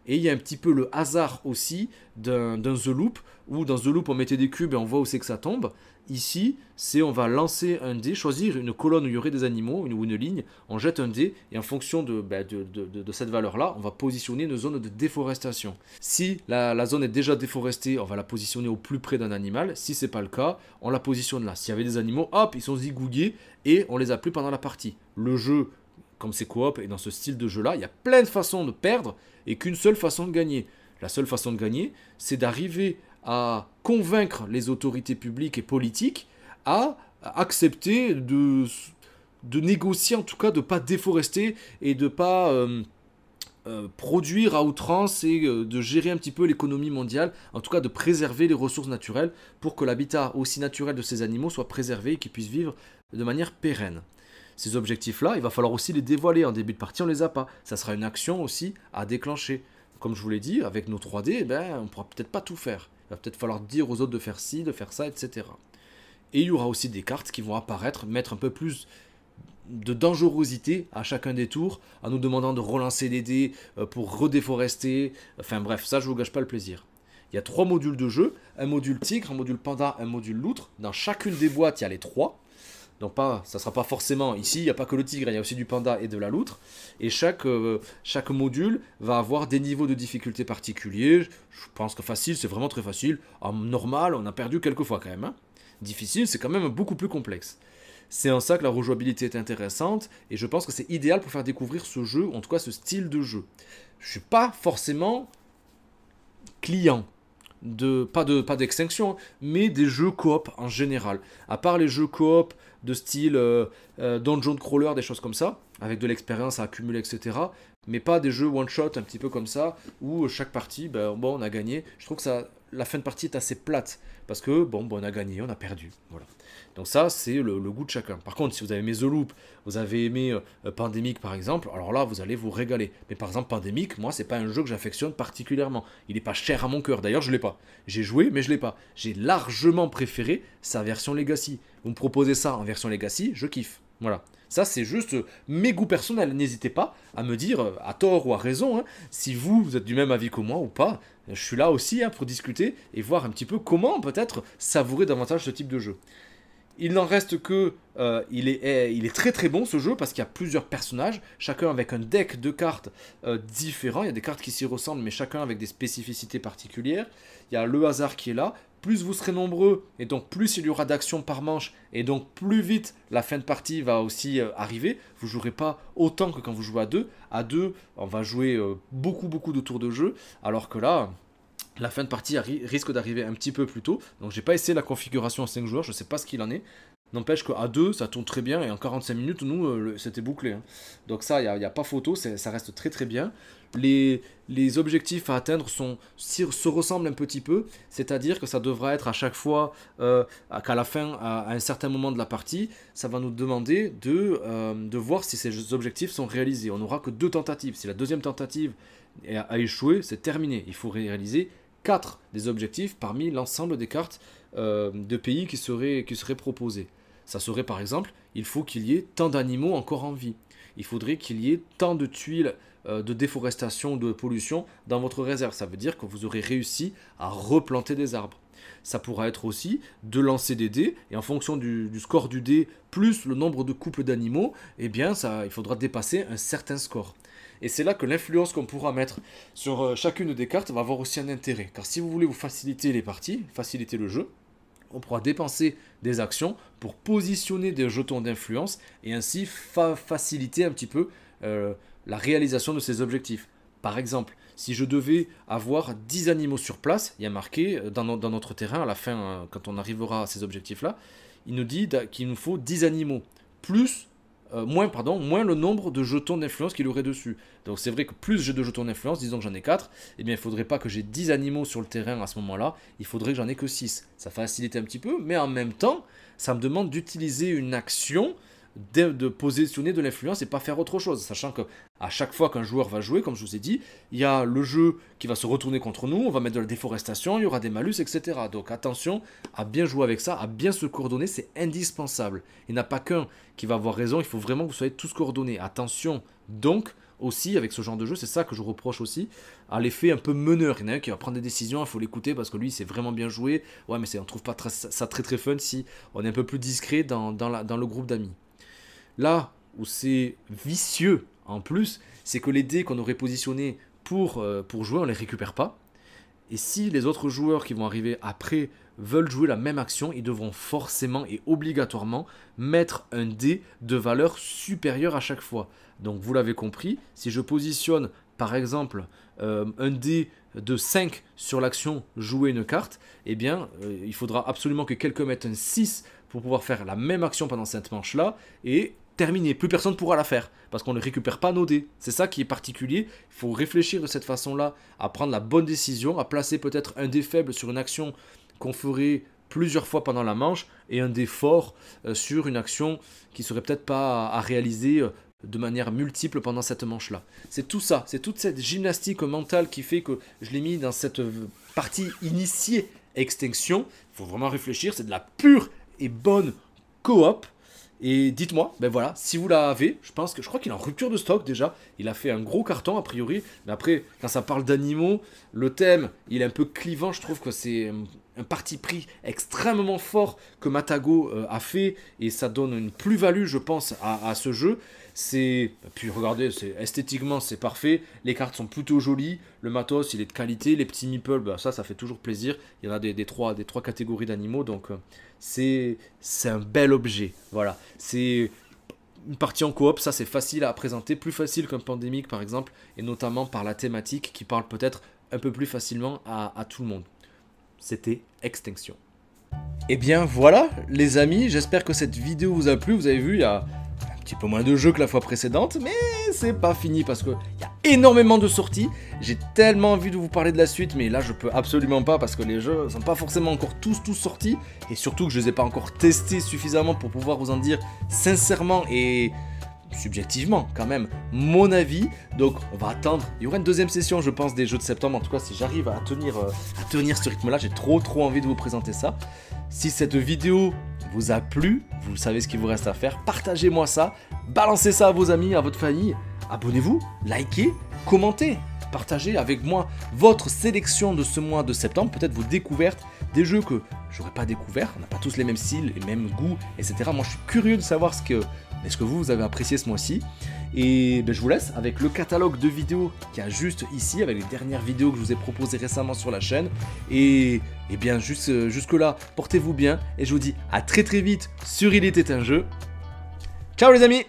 Et il y a un petit peu le hasard aussi d'un The Loop, où dans The Loop on mettait des cubes et on voit où c'est que ça tombe. Ici, on va lancer un dé, choisir une colonne où il y aurait des animaux, ou une ligne, on jette un dé, et en fonction de cette valeur-là, on va positionner une zone de déforestation. Si la zone est déjà déforestée, on va la positionner au plus près d'un animal. Si c'est pas le cas, on la positionne là. S'il y avait des animaux, hop, ils sont zigouillés, et on les a plus pendant la partie. Le jeu, comme c'est coop, et dans ce style de jeu-là, il y a plein de façons de perdre, et qu'une seule façon de gagner. La seule façon de gagner, c'est d'arriver à convaincre les autorités publiques et politiques à accepter de négocier, en tout cas de ne pas déforester et de ne pas produire à outrance et de gérer un petit peu l'économie mondiale, en tout cas de préserver les ressources naturelles pour que l'habitat aussi naturel de ces animaux soit préservé et qu'ils puissent vivre de manière pérenne. Ces objectifs-là, il va falloir aussi les dévoiler. En début de partie, on ne les a pas. Ça sera une action aussi à déclencher. Comme je vous l'ai dit, avec nos 3D, on ne pourra peut-être pas tout faire. Il va peut-être falloir dire aux autres de faire ci, de faire ça, etc. Et il y aura aussi des cartes qui vont apparaître, mettre un peu plus de dangerosité à chacun des tours, en nous demandant de relancer les dés pour redéforester. Enfin bref, ça je vous gâche pas le plaisir. Il y a 3 modules de jeu, un module tigre, un module panda, un module loutre. Dans chacune des boîtes, il y a les 3. Donc ça ne sera pas forcément, ici il n'y a pas que le tigre, il y a aussi du panda et de la loutre. Et chaque module va avoir des niveaux de difficulté particuliers. Je pense que facile, c'est vraiment très facile. En normal, on a perdu quelques fois quand même. Hein. Difficile, c'est quand même beaucoup plus complexe. C'est en ça que la rejouabilité est intéressante. Et je pense que c'est idéal pour faire découvrir ce jeu, en tout cas ce style de jeu. Je ne suis pas forcément client. Pas d'extinction, mais des jeux coop en général. À part les jeux coop de style dungeon crawler, des choses comme ça, avec de l'expérience à accumuler, etc. Mais pas des jeux one-shot un petit peu comme ça, où chaque partie, bon, on a gagné. Je trouve que la fin de partie est assez plate, parce que, bon, on a gagné, on a perdu. Voilà. Donc ça, c'est le goût de chacun. Par contre, si vous avez aimé The Loop, vous avez aimé Pandemic par exemple, alors là, vous allez vous régaler. Mais par exemple, Pandemic, moi, c'est pas un jeu que j'affectionne particulièrement. Il n'est pas cher à mon cœur. D'ailleurs, je l'ai pas. J'ai joué, mais je l'ai pas. J'ai largement préféré sa version Legacy. Vous me proposez ça en version Legacy, je kiffe. Voilà. Ça, c'est juste mes goûts personnels. N'hésitez pas à me dire, à tort ou à raison, hein, si vous êtes du même avis que moi ou pas. Je suis là aussi pour discuter et voir un petit peu comment peut-être savourer davantage ce type de jeu. Il n'en reste que il est très très bon ce jeu parce qu'il y a plusieurs personnages, chacun avec un deck de cartes différent. Il y a des cartes qui s'y ressemblent mais chacun avec des spécificités particulières. Il y a le hasard qui est là. Plus vous serez nombreux et donc plus il y aura d'actions par manche et donc plus vite la fin de partie va aussi arriver. Vous ne jouerez pas autant que quand vous jouez à deux. À deux, on va jouer beaucoup de tours de jeu alors que là... La fin de partie risque d'arriver un petit peu plus tôt. Donc j'ai pas essayé la configuration en 5 joueurs, je sais pas ce qu'il en est. N'empêche qu'à 2, ça tourne très bien et en 45 minutes, nous, c'était bouclé. Hein. Donc ça, il n'y a pas photo, ça reste très très bien. Les objectifs à atteindre se ressemblent un petit peu, c'est-à-dire que ça devra être à chaque fois qu'à la fin, à un certain moment de la partie, ça va nous demander de voir si ces objectifs sont réalisés. On n'aura que 2 tentatives. Si la deuxième tentative a échoué, c'est terminé. Il faut réaliser 4 des objectifs parmi l'ensemble des cartes de pays qui seraient proposées. Ça serait par exemple, il faut qu'il y ait tant d'animaux encore en vie. Il faudrait qu'il y ait tant de tuiles de déforestation ou de pollution dans votre réserve. Ça veut dire que vous aurez réussi à replanter des arbres. Ça pourra être aussi de lancer des dés, et en fonction du score du dé, plus le nombre de couples d'animaux, eh bien il faudra dépasser un certain score. Et c'est là que l'influence qu'on pourra mettre sur chacune des cartes va avoir aussi un intérêt. Car si vous voulez vous faciliter les parties, faciliter le jeu, on pourra dépenser des actions pour positionner des jetons d'influence et ainsi faciliter un petit peu la réalisation de ces objectifs. Par exemple, si je devais avoir 10 animaux sur place, il y a marqué dans notre terrain, à la fin, quand on arrivera à ces objectifs-là, il nous dit qu'il nous faut 10 animaux, moins le nombre de jetons d'influence qu'il aurait dessus. Donc c'est vrai que plus j'ai de jetons d'influence, disons que j'en ai 4, eh bien il ne faudrait pas que j'ai 10 animaux sur le terrain à ce moment-là, il faudrait que j'en ai que 6. Ça facilite un petit peu, mais en même temps, ça me demande d'utiliser une action de positionner de l'influence et pas faire autre chose, sachant que à chaque fois qu'un joueur va jouer, comme je vous ai dit, il y a le jeu qui va se retourner contre nous, on va mettre de la déforestation, il y aura des malus, etc. Donc attention à bien jouer avec ça, à bien se coordonner, c'est indispensable. Il n'y en a pas qu'un qui va avoir raison, il faut vraiment que vous soyez tous coordonnés. Attention donc aussi avec ce genre de jeu, c'est ça que je reproche aussi à l'effet un peu meneur. Il y en a un qui va prendre des décisions, il faut l'écouter parce que lui c'est vraiment bien joué. Ouais, mais on trouve pas ça très très fun si on est un peu plus discret dans le groupe d'amis. Là où c'est vicieux en plus, c'est que les dés qu'on aurait positionnés pour jouer, on ne les récupère pas. Et si les autres joueurs qui vont arriver après veulent jouer la même action, ils devront forcément et obligatoirement mettre un dé de valeur supérieure à chaque fois. Donc vous l'avez compris, si je positionne par exemple un dé de 5 sur l'action jouer une carte, eh bien il faudra absolument que quelqu'un mette un 6 pour pouvoir faire la même action pendant cette manche-là et terminé. Plus personne ne pourra la faire parce qu'on ne récupère pas nos dés. C'est ça qui est particulier. Il faut réfléchir de cette façon-là, à prendre la bonne décision, à placer peut-être un dé faible sur une action qu'on ferait plusieurs fois pendant la manche et un dé fort sur une action qui serait peut-être pas à réaliser de manière multiple pendant cette manche-là. C'est tout ça, c'est toute cette gymnastique mentale qui fait que je l'ai mis dans cette partie initiée Extinction. Il faut vraiment réfléchir, c'est de la pure et bonne coop. Et dites-moi, ben voilà, si vous l'avez, je crois qu'il est en rupture de stock déjà. Il a fait un gros carton a priori. Mais après, quand ça parle d'animaux, le thème, il est un peu clivant. Je trouve que c'est un parti pris extrêmement fort que Matago a fait. Et ça donne une plus-value, je pense, à ce jeu. Puis regardez, esthétiquement, c'est parfait. Les cartes sont plutôt jolies. Le matos, il est de qualité. Les petits meeples, ben ça fait toujours plaisir. Il y en a des trois catégories d'animaux. Donc, c'est un bel objet. Voilà. C'est une partie en coop. Ça, c'est facile à présenter. Plus facile qu'un pandémique, par exemple. Et notamment par la thématique qui parle peut-être un peu plus facilement à tout le monde. C'était Extinction. Et bien voilà, les amis. J'espère que cette vidéo vous a plu. Vous avez vu, il y a un petit peu moins de jeux que la fois précédente, mais c'est pas fini parce qu'il y a énormément de sorties. J'ai tellement envie de vous parler de la suite, mais là je peux absolument pas parce que les jeux sont pas forcément encore tous sortis et surtout que je les ai pas encore testés suffisamment pour pouvoir vous en dire sincèrement et subjectivement quand même mon avis. Donc on va attendre, il y aura une deuxième session je pense des jeux de septembre, en tout cas si j'arrive à tenir ce rythme là, j'ai trop envie de vous présenter ça. Si cette vidéo vous a plu, vous savez ce qu'il vous reste à faire, partagez-moi ça, balancez ça à vos amis, à votre famille, abonnez-vous, likez, commentez, partagez avec moi votre sélection de ce mois de septembre, peut-être vos découvertes, des jeux que j'aurais pas découverts, on n'a pas tous les mêmes styles, les mêmes goûts, etc. Moi je suis curieux de savoir ce que vous avez apprécié ce mois-ci. Et ben, je vous laisse avec le catalogue de vidéos qu'il y a juste ici, avec les dernières vidéos que je vous ai proposées récemment sur la chaîne. Et bien jusque là, portez-vous bien et je vous dis à très vite sur Il était un jeu. Ciao les amis!